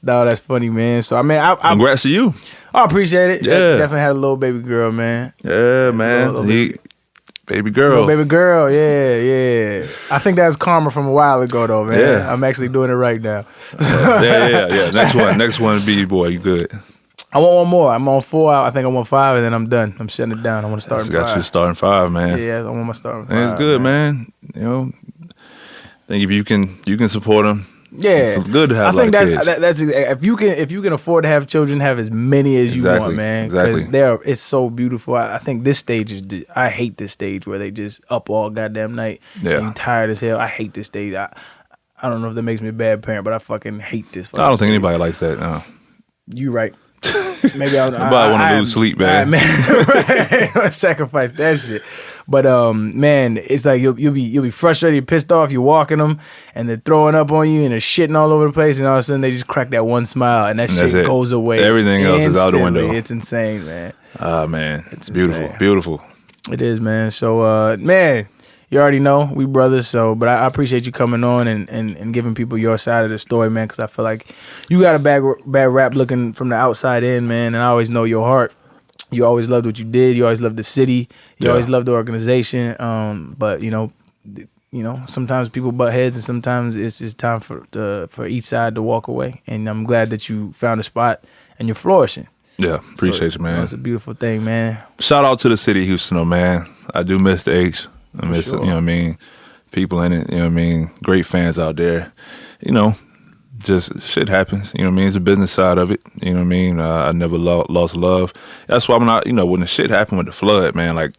Speaker 1: No, that's funny, man. So I mean,
Speaker 2: congrats to you.
Speaker 1: I appreciate it.
Speaker 2: Yeah,
Speaker 1: definitely had a little baby girl, man.
Speaker 2: Yeah, man. Baby girl.
Speaker 1: Little baby girl, yeah. I think that's karma from a while ago, though, man. Yeah. I'm actually doing it right now.
Speaker 2: Yeah. Next one be boy. You good?
Speaker 1: I want one more. I'm on 4. I think I want 5, and then I'm done. I'm shutting it down. I want to start in 5.
Speaker 2: Got you starting 5, man.
Speaker 1: Yeah, I want my starting 5.
Speaker 2: And it's good, man. You know, I think if you can support them.
Speaker 1: Yeah,
Speaker 2: it's good to have.
Speaker 1: I think
Speaker 2: kids.
Speaker 1: that's if you can afford to have children, have as many as you want, man.
Speaker 2: Exactly.
Speaker 1: Because it's so beautiful. I think this stage is. I hate this stage where they just up all goddamn night.
Speaker 2: Yeah,
Speaker 1: and tired as hell. I hate this stage. I don't know if that makes me a bad parent, but I fucking hate this.
Speaker 2: I don't think anybody likes that. No.
Speaker 1: You right. Maybe I
Speaker 2: want to lose sleep, man.
Speaker 1: Right. Sacrifice that shit. But man, it's like you'll be frustrated, you're pissed off, you're walking them, and they're throwing up on you, and they're shitting all over the place, and all of a sudden they just crack that one smile, and that shit goes away.
Speaker 2: Everything else is out the window.
Speaker 1: It's insane, man.
Speaker 2: Man, it's beautiful, beautiful.
Speaker 1: It is, man. So, man, you already know we brothers. So, but I appreciate you coming on and giving people your side of the story, man. Because I feel like you got a bad rap looking from the outside in, man. And I always know your heart. You always loved what you did. You always loved the city. You always loved the organization. But you know, sometimes people butt heads, and sometimes it's just time for each side to walk away. And I'm glad that you found a spot and you're flourishing.
Speaker 2: Yeah, appreciate you, man.
Speaker 1: It's a beautiful thing, man.
Speaker 2: Shout out to the city of Houston, though, man. I do miss the H. I miss it, you know what I mean? People in it, you know what I mean? Great fans out there. You know, just shit happens. You know what I mean? It's a business side of it. You know what I mean? I never lost love. That's why I'm not, you know, when the shit happened with the flood, man, like,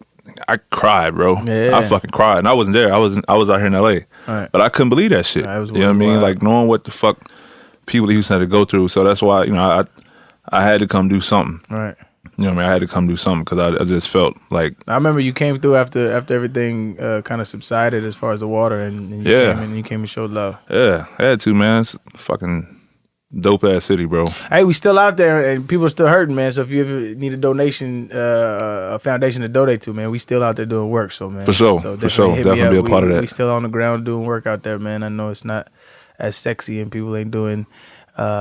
Speaker 2: I cried, bro. Yeah. I fucking cried. And I wasn't there. I was out here in L.A. Right. But I couldn't believe that shit. Right, you know what I mean? Wild. Like, knowing what the fuck people in Houston had to go through. So that's why, you know, I had to come do something. Right. You know what I mean? I had to come do something because I just felt like...
Speaker 1: I remember you came through after everything kind of subsided as far as the water, and you came and showed love.
Speaker 2: Yeah, I had to, man. It's a fucking dope-ass city, bro.
Speaker 1: Hey, we still out there, and people are still hurting, man. So if you ever need a donation, a foundation to donate to, man, we still out there doing work, so, man.
Speaker 2: For sure, Definitely be a part of that.
Speaker 1: We still on the ground doing work out there, man. I know it's not as sexy, and people ain't doing...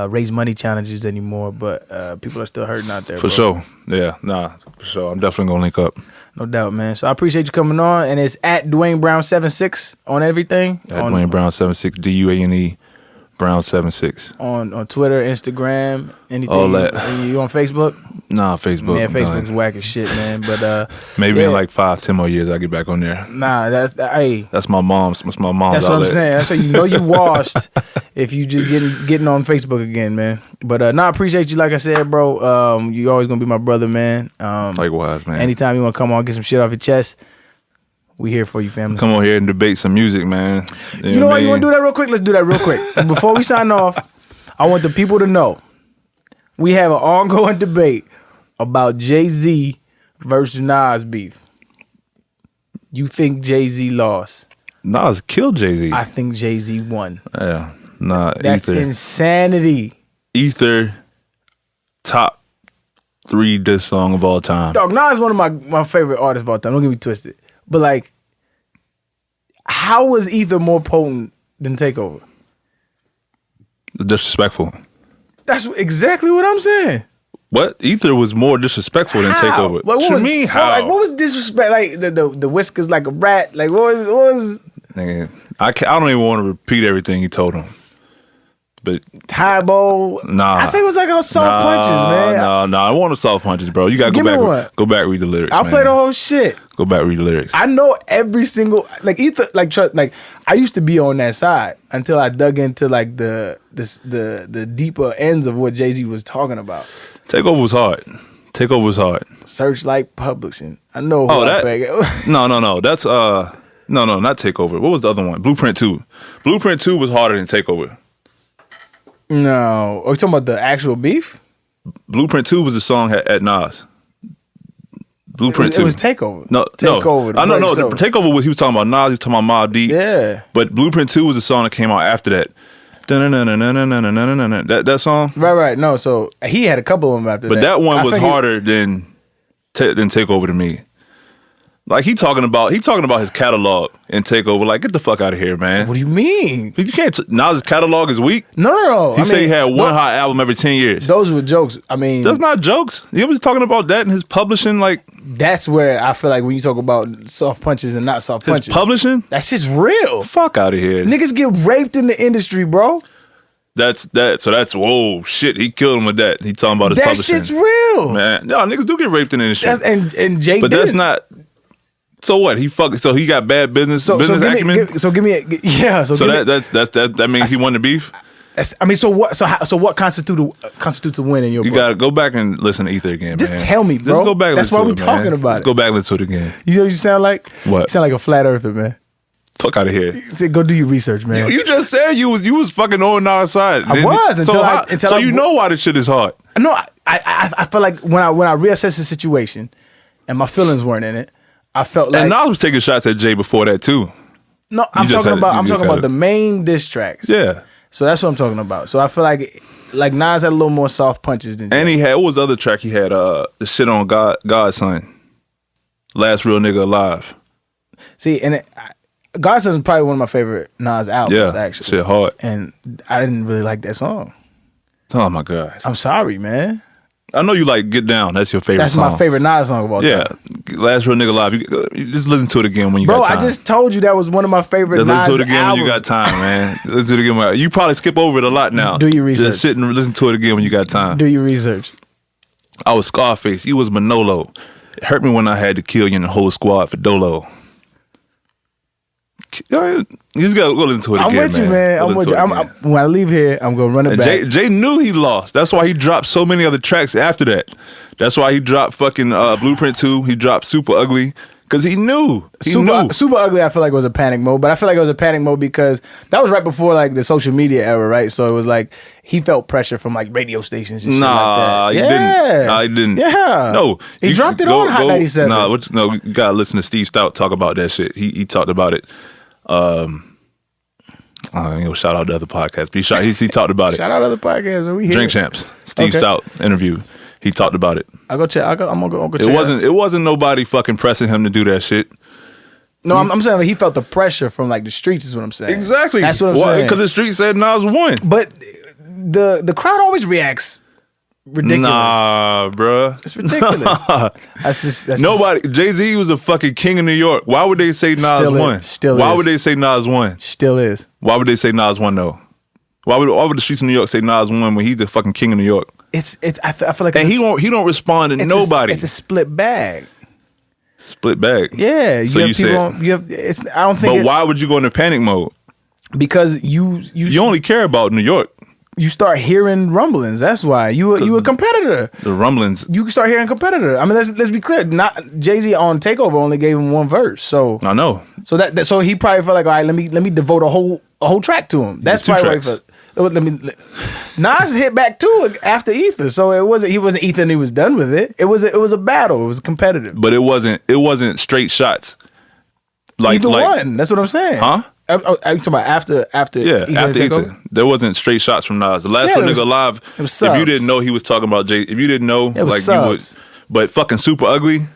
Speaker 1: raise money challenges anymore, but people are still hurting out there.
Speaker 2: For sure. Yeah, for sure. I'm definitely gonna link up.
Speaker 1: No doubt, man. So I appreciate you coming on, and it's at Duane Brown 76 on everything.
Speaker 2: At Duane Brown 76, DUANE Brown 76
Speaker 1: on Twitter, Instagram, anything.
Speaker 2: All that.
Speaker 1: You on Facebook?
Speaker 2: Nah, Facebook.
Speaker 1: Yeah, Facebook's whack as shit, man. But
Speaker 2: maybe in like 5-10 more years I get back on there.
Speaker 1: Nah, that's
Speaker 2: my mom's. That's my mom's.
Speaker 1: That's
Speaker 2: outlet.
Speaker 1: what I'm saying. That's how you know you washed if you just getting on Facebook again, man. But I appreciate you. Like I said, bro. You always gonna be my brother, man.
Speaker 2: Likewise, man.
Speaker 1: Anytime you wanna come on, get some shit off your chest. We here for you, family.
Speaker 2: Come on here and debate some music, man.
Speaker 1: You know what? You want to do that real quick? Let's do that real quick. Before we sign off, I want the people to know we have an ongoing debate about Jay-Z versus Nas beef. You think Jay-Z lost?
Speaker 2: Nas killed Jay-Z.
Speaker 1: I think Jay-Z won.
Speaker 2: Yeah. Nah,
Speaker 1: that's
Speaker 2: Ether.
Speaker 1: Insanity.
Speaker 2: Ether, top 3 diss song of all time.
Speaker 1: Dog, Nas is one of my favorite artists of all time. Don't get me twisted. But like, how was Ether more potent than Takeover?
Speaker 2: Disrespectful.
Speaker 1: That's exactly what I'm saying.
Speaker 2: What? Ether was more disrespectful than Takeover.
Speaker 1: Like,
Speaker 2: what was mean? How?
Speaker 1: What was disrespect? Like the whiskers like a rat. Like what was?
Speaker 2: Nigga, I don't even want to repeat everything he told him. But
Speaker 1: Tybo.
Speaker 2: Nah.
Speaker 1: I think it was like on soft punches, man.
Speaker 2: No. I want the soft punches, bro. You gotta go back, read the lyrics.
Speaker 1: I'll play the whole shit.
Speaker 2: Go back, read the lyrics.
Speaker 1: I know every single Ether. Like I used to be on that side until I dug into like the deeper ends of what Jay-Z was talking about.
Speaker 2: Takeover was hard.
Speaker 1: Searchlight Publishing. I know.
Speaker 2: No. That's no, not Takeover. What was the other one? Blueprint 2. Blueprint 2 was harder than Takeover.
Speaker 1: No. Are you talking about the actual beef?
Speaker 2: Blueprint 2 was the song at Nas. Blueprint 2.
Speaker 1: It was Takeover.
Speaker 2: No.
Speaker 1: Takeover.
Speaker 2: I don't know. The Takeover was, he was talking about Nas, he was talking about Mobb Deep.
Speaker 1: Yeah.
Speaker 2: But Blueprint 2 was the song that came out after that. That song?
Speaker 1: Right. No, so he had a couple of them after that.
Speaker 2: But that one was harder than Takeover to me. Like he talking about his catalog and Takeover. Like, get the fuck out of here, man.
Speaker 1: What do you mean?
Speaker 2: You can't. Nas' catalog is weak.
Speaker 1: No.
Speaker 2: He said he had one hot album every 10 years.
Speaker 1: Those were jokes. I mean,
Speaker 2: that's not jokes. He was talking about that in his publishing. Like,
Speaker 1: that's where I feel like when you talk about soft punches and not soft punches,
Speaker 2: his publishing,
Speaker 1: that's just real.
Speaker 2: Fuck out of here.
Speaker 1: Niggas get raped in the industry, bro.
Speaker 2: That's whoa shit. He killed him with that. He talking about his
Speaker 1: that
Speaker 2: publishing.
Speaker 1: shit's real,
Speaker 2: Man. No, niggas do get raped in the industry.
Speaker 1: And Jake,
Speaker 2: but that's not. So what? So he got bad business acumen. That means he won the beef.
Speaker 1: So what constitutes a win in your book?
Speaker 2: You gotta go back and listen to Ether again.
Speaker 1: Just
Speaker 2: man.
Speaker 1: tell me, bro.
Speaker 2: Just go back.
Speaker 1: That's why we're talking about
Speaker 2: Let's
Speaker 1: it.
Speaker 2: go back and listen to it again.
Speaker 1: You know what you sound like?
Speaker 2: What?
Speaker 1: You sound like a flat earther, man.
Speaker 2: Fuck out of here.
Speaker 1: Go do your research, man.
Speaker 2: You just said you was fucking on our side.
Speaker 1: I was until
Speaker 2: so you know why this shit is hard.
Speaker 1: No, I feel like when I reassessed the situation and my feelings weren't in it, I felt like
Speaker 2: and Nas was taking shots at Jay before that too.
Speaker 1: No, I'm talking about the main diss tracks.
Speaker 2: Yeah.
Speaker 1: So that's what I'm talking about. So I feel like Nas had a little more soft punches than Jay.
Speaker 2: And he had, what was the other track he had? The shit on Godson. Last Real Nigga Alive.
Speaker 1: See, and Godson is probably one of my favorite Nas albums, actually.
Speaker 2: Shit hard.
Speaker 1: And I didn't really like that song.
Speaker 2: Oh my God.
Speaker 1: I'm sorry, man.
Speaker 2: I know you like Get Down. That's your favorite song.
Speaker 1: That's my favorite Nas song of all time.
Speaker 2: Last Real Nigga Alive. You just listen to it again when you got time.
Speaker 1: Bro, I just told you that was one of my favorite Nas albums.
Speaker 2: Listen to it again when you got time, man. Listen to it again. You probably skip over it a lot now.
Speaker 1: Do your research.
Speaker 2: Just sit and listen to it again when you got time.
Speaker 1: Do your research.
Speaker 2: I was Scarface. You was Manolo. It hurt me when I had to kill you and the whole squad for Dolo. You just gotta go listen to it again,
Speaker 1: I'm with you, man. I'm with you. When I leave here, I'm gonna run it back.
Speaker 2: Jay knew he lost. That's why he dropped so many other tracks after that. That's why he dropped fucking Blueprint 2. He dropped Super Ugly. Because he knew.
Speaker 1: Super Ugly, I feel like it was a panic mode. But I feel like it was a panic mode because that was right before like the social media era, right? So it was like he felt pressure from like radio stations and shit like that.
Speaker 2: Didn't. Nah, he didn't.
Speaker 1: Yeah.
Speaker 2: No.
Speaker 1: He dropped it on Hot 97.
Speaker 2: No, you gotta listen to Steve Stout talk about that shit. He talked about it. Shout out to other podcasts. He talked about it.
Speaker 1: Shout out to other podcasts. Man. We here.
Speaker 2: Drink Champs. Steve Stout interview. He talked about it.
Speaker 1: I'm gonna go check.
Speaker 2: It wasn't nobody fucking pressing him to do that shit.
Speaker 1: No, I'm saying like, he felt the pressure from like the streets. Is what I'm saying.
Speaker 2: Exactly.
Speaker 1: That's what I'm saying.
Speaker 2: Because the streets said Nas won.
Speaker 1: But the crowd always reacts ridiculous.
Speaker 2: Nah, bruh.
Speaker 1: It's ridiculous. That's
Speaker 2: nobody. Jay-Z was a fucking king of New York. Why would they say Nas won? Why would they say Nas won?
Speaker 1: Still is.
Speaker 2: Why would they say Nas won though? Why would the streets of New York say Nas won when he's the fucking king of New York?
Speaker 1: I feel like
Speaker 2: and he don't respond to nobody.
Speaker 1: It's a split bag.
Speaker 2: Split bag.
Speaker 1: Yeah.
Speaker 2: So you said.
Speaker 1: I don't think.
Speaker 2: But why would you go into panic mode?
Speaker 1: Because you
Speaker 2: only care about New York.
Speaker 1: You start hearing rumblings. That's why you a competitor.
Speaker 2: The rumblings.
Speaker 1: You can start hearing competitor. I mean, let's be clear. Not Jay-Z on Takeover only gave him one verse. So
Speaker 2: I know.
Speaker 1: So he probably felt like, all right, let me devote a whole track to him. That's probably what he felt. Nas hit back too after Ether, so he wasn't Ether and he was done with it. It was a battle. It was competitive,
Speaker 2: but it wasn't straight shots.
Speaker 1: Either one. That's what I'm saying.
Speaker 2: Huh?
Speaker 1: I'm talking about after
Speaker 2: after Ether. There wasn't straight shots from Nas. The last one nigga alive. If you didn't know he was talking about Jay, if you didn't know, like you would. But fucking Super Ugly,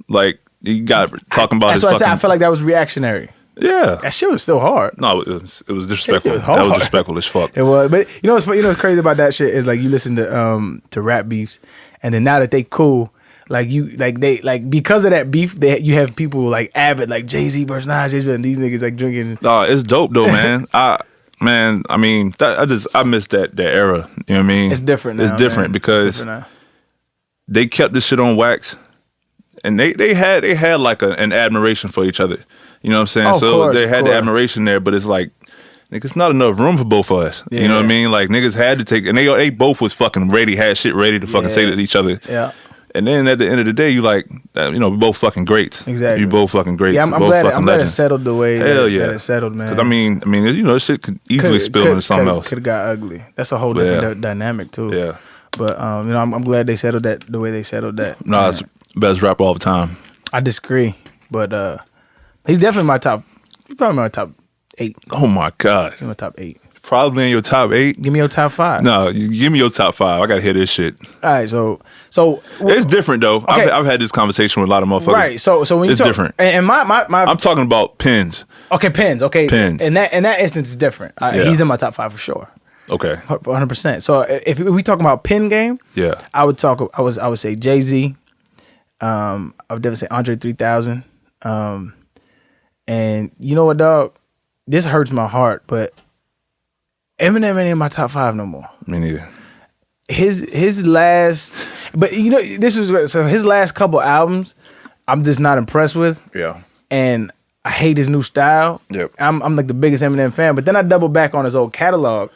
Speaker 2: like you got talking about.
Speaker 1: That's why I said I feel like that was reactionary.
Speaker 2: Yeah,
Speaker 1: that shit was still hard.
Speaker 2: No, it was disrespectful. That was disrespectful as fuck.
Speaker 1: It was, but you know what's crazy about that shit is like you listen to rap beefs, and then now that they cool, because of that beef, you have people like avid like Jay-Z versus Nas, and these niggas like drinking.
Speaker 2: It's dope though, man. I miss that era. You know what I mean?
Speaker 1: It's different now.
Speaker 2: It's different because they kept this shit on wax, and they had like an admiration for each other. You know what I'm saying?
Speaker 1: Oh, so
Speaker 2: they had the admiration there, but it's like, nigga, it's not enough room for both of us. Yeah. You know what I mean? Like niggas had to take, and they both was fucking ready, had shit ready to fucking say to each other.
Speaker 1: Yeah.
Speaker 2: And then at the end of the day, you like, we both fucking greats.
Speaker 1: Exactly.
Speaker 2: You both fucking greats.
Speaker 1: Yeah, I'm glad it settled the way that it settled, man.
Speaker 2: Because I mean, this shit could easily spill into something else.
Speaker 1: Could have got ugly. That's a whole different dynamic too.
Speaker 2: Yeah.
Speaker 1: But I'm glad they settled that the way they settled that.
Speaker 2: No, it's best rapper all the time.
Speaker 1: I disagree, but he's definitely my top. He's probably my top 8.
Speaker 2: Oh my God.
Speaker 1: He's my top 8.
Speaker 2: Probably in your top 8.
Speaker 1: Give me your top 5.
Speaker 2: No, give me your top 5. I gotta hear this shit.
Speaker 1: All right, so
Speaker 2: it's different though. Okay. I've had this conversation with a lot of motherfuckers.
Speaker 1: Right. So when you
Speaker 2: it's different.
Speaker 1: And my
Speaker 2: I'm talking about pens.
Speaker 1: Okay, pens. Okay,
Speaker 2: pens.
Speaker 1: In that instance, it's different. He's in my top 5 for sure.
Speaker 2: Okay.
Speaker 1: 100%. So if we talking about pen game,
Speaker 2: yeah,
Speaker 1: I would say Jay-Z. I would definitely say Andre 3000. And you know what, dog? This hurts my heart, but Eminem ain't in my top 5 no more.
Speaker 2: Me neither.
Speaker 1: His last, but this was so his last couple albums, I'm just not impressed with.
Speaker 2: Yeah.
Speaker 1: And I hate his new style.
Speaker 2: Yep.
Speaker 1: I'm like the biggest Eminem fan, but then I double back on his old catalog.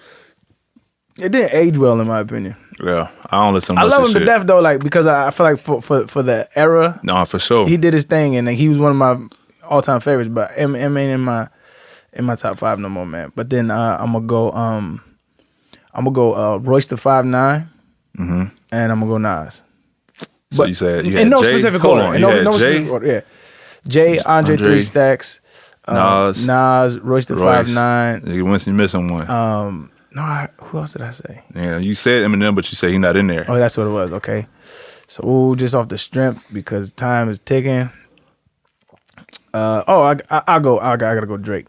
Speaker 1: It didn't age well in my opinion.
Speaker 2: Yeah, I don't listen to
Speaker 1: I
Speaker 2: much
Speaker 1: love
Speaker 2: of
Speaker 1: him to
Speaker 2: shit.
Speaker 1: death though, like because I feel like for the era,
Speaker 2: No, for sure.
Speaker 1: he did his thing, and he was one of my all time favorites. But M ain't in my top 5 no more, man. But then I'm gonna go Royce the 5'9", and I'm gonna go Nas.
Speaker 2: So
Speaker 1: But
Speaker 2: you said you had
Speaker 1: in no
Speaker 2: Jay?
Speaker 1: specific
Speaker 2: Hold
Speaker 1: order.
Speaker 2: on,
Speaker 1: In
Speaker 2: you
Speaker 1: no,
Speaker 2: had
Speaker 1: no
Speaker 2: Jay?
Speaker 1: specific order. Yeah, Jay, Andre 3 Stacks, Nas, Royce the 5'9".
Speaker 2: You missing one.
Speaker 1: Who else did I say?
Speaker 2: Yeah, you said Eminem, but you say he's not in there.
Speaker 1: Oh, that's what it was. Okay, so just off the strength because time is ticking. I gotta go Drake.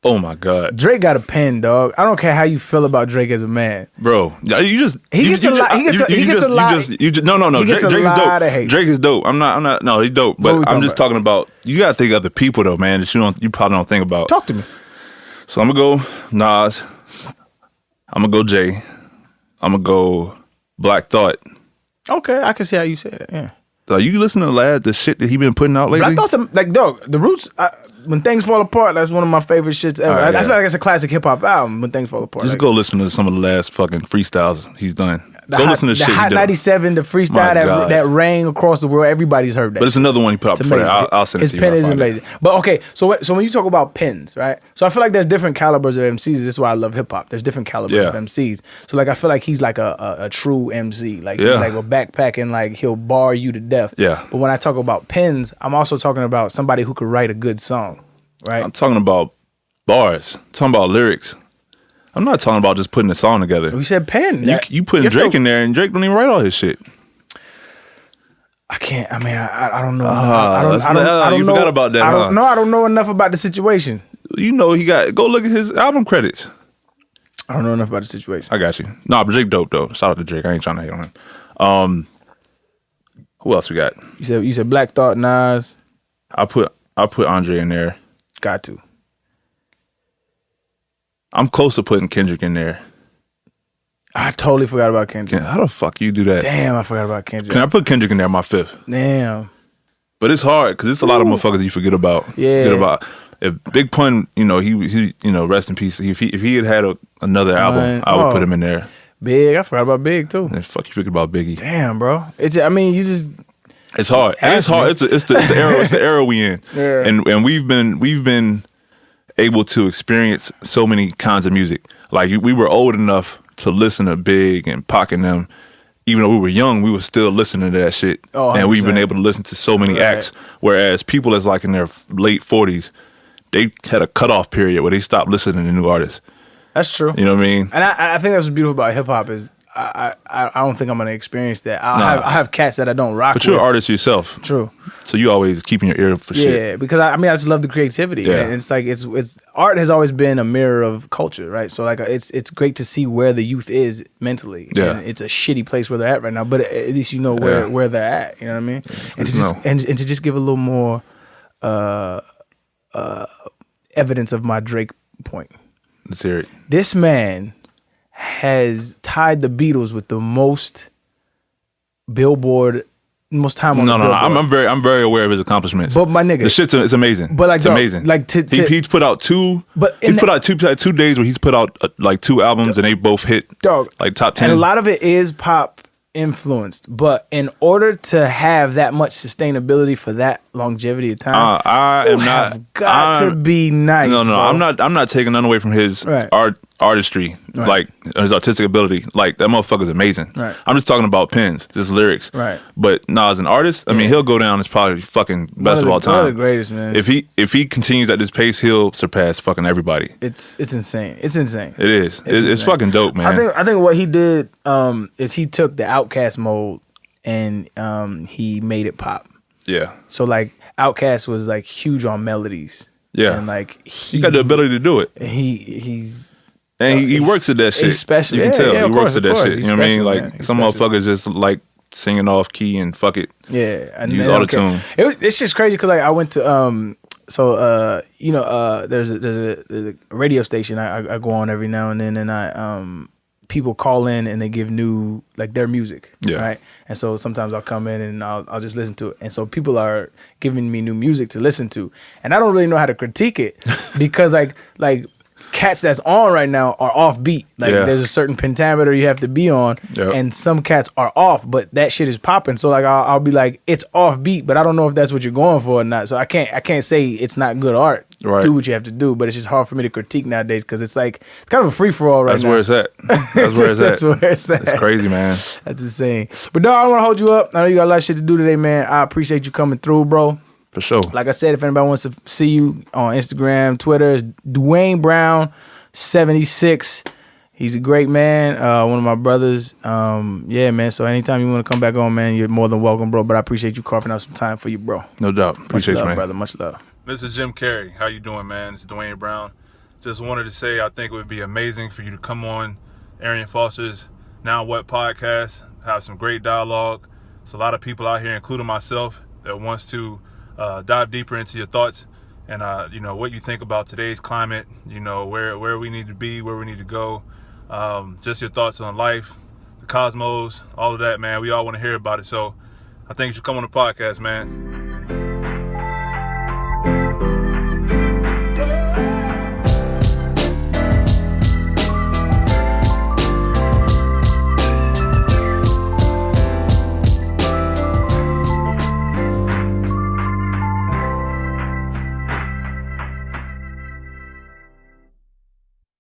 Speaker 2: Oh my God,
Speaker 1: Drake got a pen, dog. I don't care how you feel about Drake as a man,
Speaker 2: bro. You just
Speaker 1: He gets a lot. He gets a lot.
Speaker 2: No.
Speaker 1: He gets
Speaker 2: Drake
Speaker 1: a
Speaker 2: is
Speaker 1: lot
Speaker 2: dope.
Speaker 1: of hate.
Speaker 2: Drake is dope. I'm not. No, he's dope.
Speaker 1: So what we
Speaker 2: But I'm
Speaker 1: talking
Speaker 2: just talking about. You gotta think of other people though, man. That you probably don't think about.
Speaker 1: Talk to me.
Speaker 2: So I'm gonna go Nas. I'm gonna go Jay. I'm gonna go Black Thought.
Speaker 1: Okay, I can see how you say it. Yeah.
Speaker 2: So you listen to the shit that he been putting out lately?
Speaker 1: But I thought some like dog, the Roots. When Things Fall Apart, that's one of my favorite shits ever.
Speaker 2: Right,
Speaker 1: I
Speaker 2: yeah.
Speaker 1: feel like it's a classic hip hop album. When Things Fall Apart,
Speaker 2: Just
Speaker 1: like,
Speaker 2: go listen to some of the last fucking freestyles he's done. Go listen to
Speaker 1: the
Speaker 2: shit
Speaker 1: Hot
Speaker 2: he done.
Speaker 1: 97, the
Speaker 2: My
Speaker 1: freestyle
Speaker 2: God.
Speaker 1: that rang across the world. Everybody's heard that.
Speaker 2: But it's another one he put out
Speaker 1: It's
Speaker 2: before
Speaker 1: amazing.
Speaker 2: that. I'll send it
Speaker 1: His
Speaker 2: to you.
Speaker 1: pen
Speaker 2: when I
Speaker 1: is
Speaker 2: find it.
Speaker 1: amazing. But okay, so when you talk about pens, right? So I feel like there's different calibers of MCs. This is why I love hip hop. There's different calibers
Speaker 2: Yeah.
Speaker 1: of MCs. So like I feel like he's like a true MC. Like he's
Speaker 2: Yeah.
Speaker 1: like a backpacking, like he'll bar you to death.
Speaker 2: Yeah.
Speaker 1: But when I talk about pens, I'm also talking about somebody who could write a good song, right?
Speaker 2: I'm talking about bars. I'm talking about lyrics. I'm not talking about just putting a song together.
Speaker 1: We said pen.
Speaker 2: You putting Drake in there, and Drake don't even write all his shit.
Speaker 1: I can't. I mean, I don't know.
Speaker 2: You forgot about that,
Speaker 1: I don't
Speaker 2: huh?
Speaker 1: know. I don't know enough about the situation.
Speaker 2: You know he got. Go look at his album credits.
Speaker 1: I don't know enough about the situation.
Speaker 2: I got you. Nah, but Drake dope though. Shout out to Drake. I ain't trying to hate on him. Who else we got?
Speaker 1: You said Black Thought, Nas.
Speaker 2: I put Andre in there.
Speaker 1: Got to.
Speaker 2: I'm close to putting Kendrick in there.
Speaker 1: I totally forgot about Kendrick.
Speaker 2: How the fuck you do that?
Speaker 1: Damn, I forgot about Kendrick.
Speaker 2: Can I put Kendrick in there, my 5th?
Speaker 1: Damn.
Speaker 2: But it's hard because it's a lot of motherfuckers you forget about.
Speaker 1: Yeah.
Speaker 2: Forget about. If Big Pun, he rest in peace. If he had another album, I would put him in there.
Speaker 1: Big, I forgot about Big too.
Speaker 2: And fuck you forget about Biggie.
Speaker 1: Damn, bro. It's
Speaker 2: hard. And it's hard. It's the era. It's the era we in.
Speaker 1: Yeah.
Speaker 2: And we've been able to experience so many kinds of music. Like we were old enough to listen to Big and Pac and them. Even though we were young, we were still listening to that shit.
Speaker 1: Oh,
Speaker 2: and we've been
Speaker 1: 100%.
Speaker 2: able to listen to so many
Speaker 1: Right.
Speaker 2: acts. Whereas people that's like in their late 40s, they had a cutoff period where they stopped listening to new artists.
Speaker 1: That's true.
Speaker 2: You know what I mean?
Speaker 1: And I think that's what's beautiful about hip hop is I don't think I'm gonna experience that. I have cats that I don't rock
Speaker 2: But you're
Speaker 1: with.
Speaker 2: an artist yourself.
Speaker 1: True.
Speaker 2: So you always keeping your ear for shit.
Speaker 1: Yeah, because I just love the creativity.
Speaker 2: Yeah.
Speaker 1: And it's like it's art has always been a mirror of culture, right? So like it's great to see where the youth is mentally.
Speaker 2: Yeah.
Speaker 1: And it's a shitty place where they're at right now, but at least you know where they're at. You know what I mean? And to just and to just give a little more evidence of my Drake point.
Speaker 2: Let's hear it.
Speaker 1: This man has tied the Beatles with the most time on
Speaker 2: No,
Speaker 1: the
Speaker 2: no,
Speaker 1: Billboard.
Speaker 2: I'm very aware of his accomplishments.
Speaker 1: But my nigga,
Speaker 2: the shit's it's amazing.
Speaker 1: But like,
Speaker 2: it's
Speaker 1: dog,
Speaker 2: amazing.
Speaker 1: like
Speaker 2: he's put out two.
Speaker 1: But
Speaker 2: he's put out 2 days where he's put out like 2 albums and they both hit
Speaker 1: dog
Speaker 2: like top 10.
Speaker 1: And a lot of it is pop influenced. But in order to have that much sustainability for that longevity of time,
Speaker 2: I am not.
Speaker 1: have got to be nice.
Speaker 2: No,
Speaker 1: bro.
Speaker 2: I'm not taking none away from his
Speaker 1: Right.
Speaker 2: artistry,
Speaker 1: Right.
Speaker 2: like his artistic ability. Like that motherfucker's amazing.
Speaker 1: Right.
Speaker 2: I'm just talking about pens, just lyrics.
Speaker 1: Right.
Speaker 2: But as an artist, I mean, he'll go down as probably fucking best of all time.
Speaker 1: One of the greatest, man.
Speaker 2: If he continues at this pace, he'll surpass fucking everybody.
Speaker 1: It's insane. It's insane.
Speaker 2: It is. It's
Speaker 1: insane.
Speaker 2: fucking dope, man.
Speaker 1: I think what he did is he took the Outkast mode and he made it pop.
Speaker 2: Yeah.
Speaker 1: So like Outkast was like huge on melodies.
Speaker 2: Yeah.
Speaker 1: And like
Speaker 2: He got the ability to do it.
Speaker 1: He's
Speaker 2: And he works at that shit.
Speaker 1: he's special.
Speaker 2: You can
Speaker 1: Yeah,
Speaker 2: tell
Speaker 1: yeah,
Speaker 2: he
Speaker 1: of
Speaker 2: works
Speaker 1: course,
Speaker 2: at that
Speaker 1: of course.
Speaker 2: shit. You
Speaker 1: He's
Speaker 2: know what I mean?
Speaker 1: special,
Speaker 2: Like
Speaker 1: man. He's
Speaker 2: some
Speaker 1: special.
Speaker 2: motherfuckers just like singing off key and fuck it.
Speaker 1: yeah. And
Speaker 2: Use
Speaker 1: then,
Speaker 2: autotune.
Speaker 1: It's just crazy because like I went to there's a radio station I go on every now and then, and people call in and they give new, like, their music, right? And so sometimes I'll come in and I'll just listen to it. And so people are giving me new music to listen to, and I don't really know how to critique it because like cats that's on right now are offbeat. Like there's a certain pentameter you have to be on, and some cats are off, but that shit is popping. So like I'll be like, it's offbeat, but I don't know if that's what you're going for or not. So I can't say it's not good art. Right. Do what you have to do, but it's just hard for me to critique nowadays because it's like it's kind of a free for all right now.
Speaker 2: That's where it's at. That's where it's at.
Speaker 1: That's where it's at.
Speaker 2: It's crazy, man.
Speaker 1: That's insane. But dog, I don't want to hold you up. I know you got a lot of shit to do today, man. I appreciate you coming through, bro.
Speaker 2: For sure.
Speaker 1: Like I said, if anybody wants to see you on Instagram, Twitter, it's Duane Brown 76. He's a great man. One of my brothers. Yeah, man. So anytime you want to come back on, man, you're more than welcome, bro. But I appreciate you carving out some time for you, bro.
Speaker 2: No doubt. Appreciate
Speaker 1: you,
Speaker 2: man.
Speaker 1: Brother. Much love.
Speaker 3: Mr. Jim Carrey, how you doing, man? It's Duane Brown. Just wanted to say I think it would be amazing for you to come on Arian Foster's Now What podcast, have some great dialogue. There's a lot of people out here, including myself, that wants to dive deeper into your thoughts and what you think about today's climate, where we need to be, where we need to go, just your thoughts on life, the cosmos, all of that, man. We all want to hear about it. So I think you should come on the podcast, man.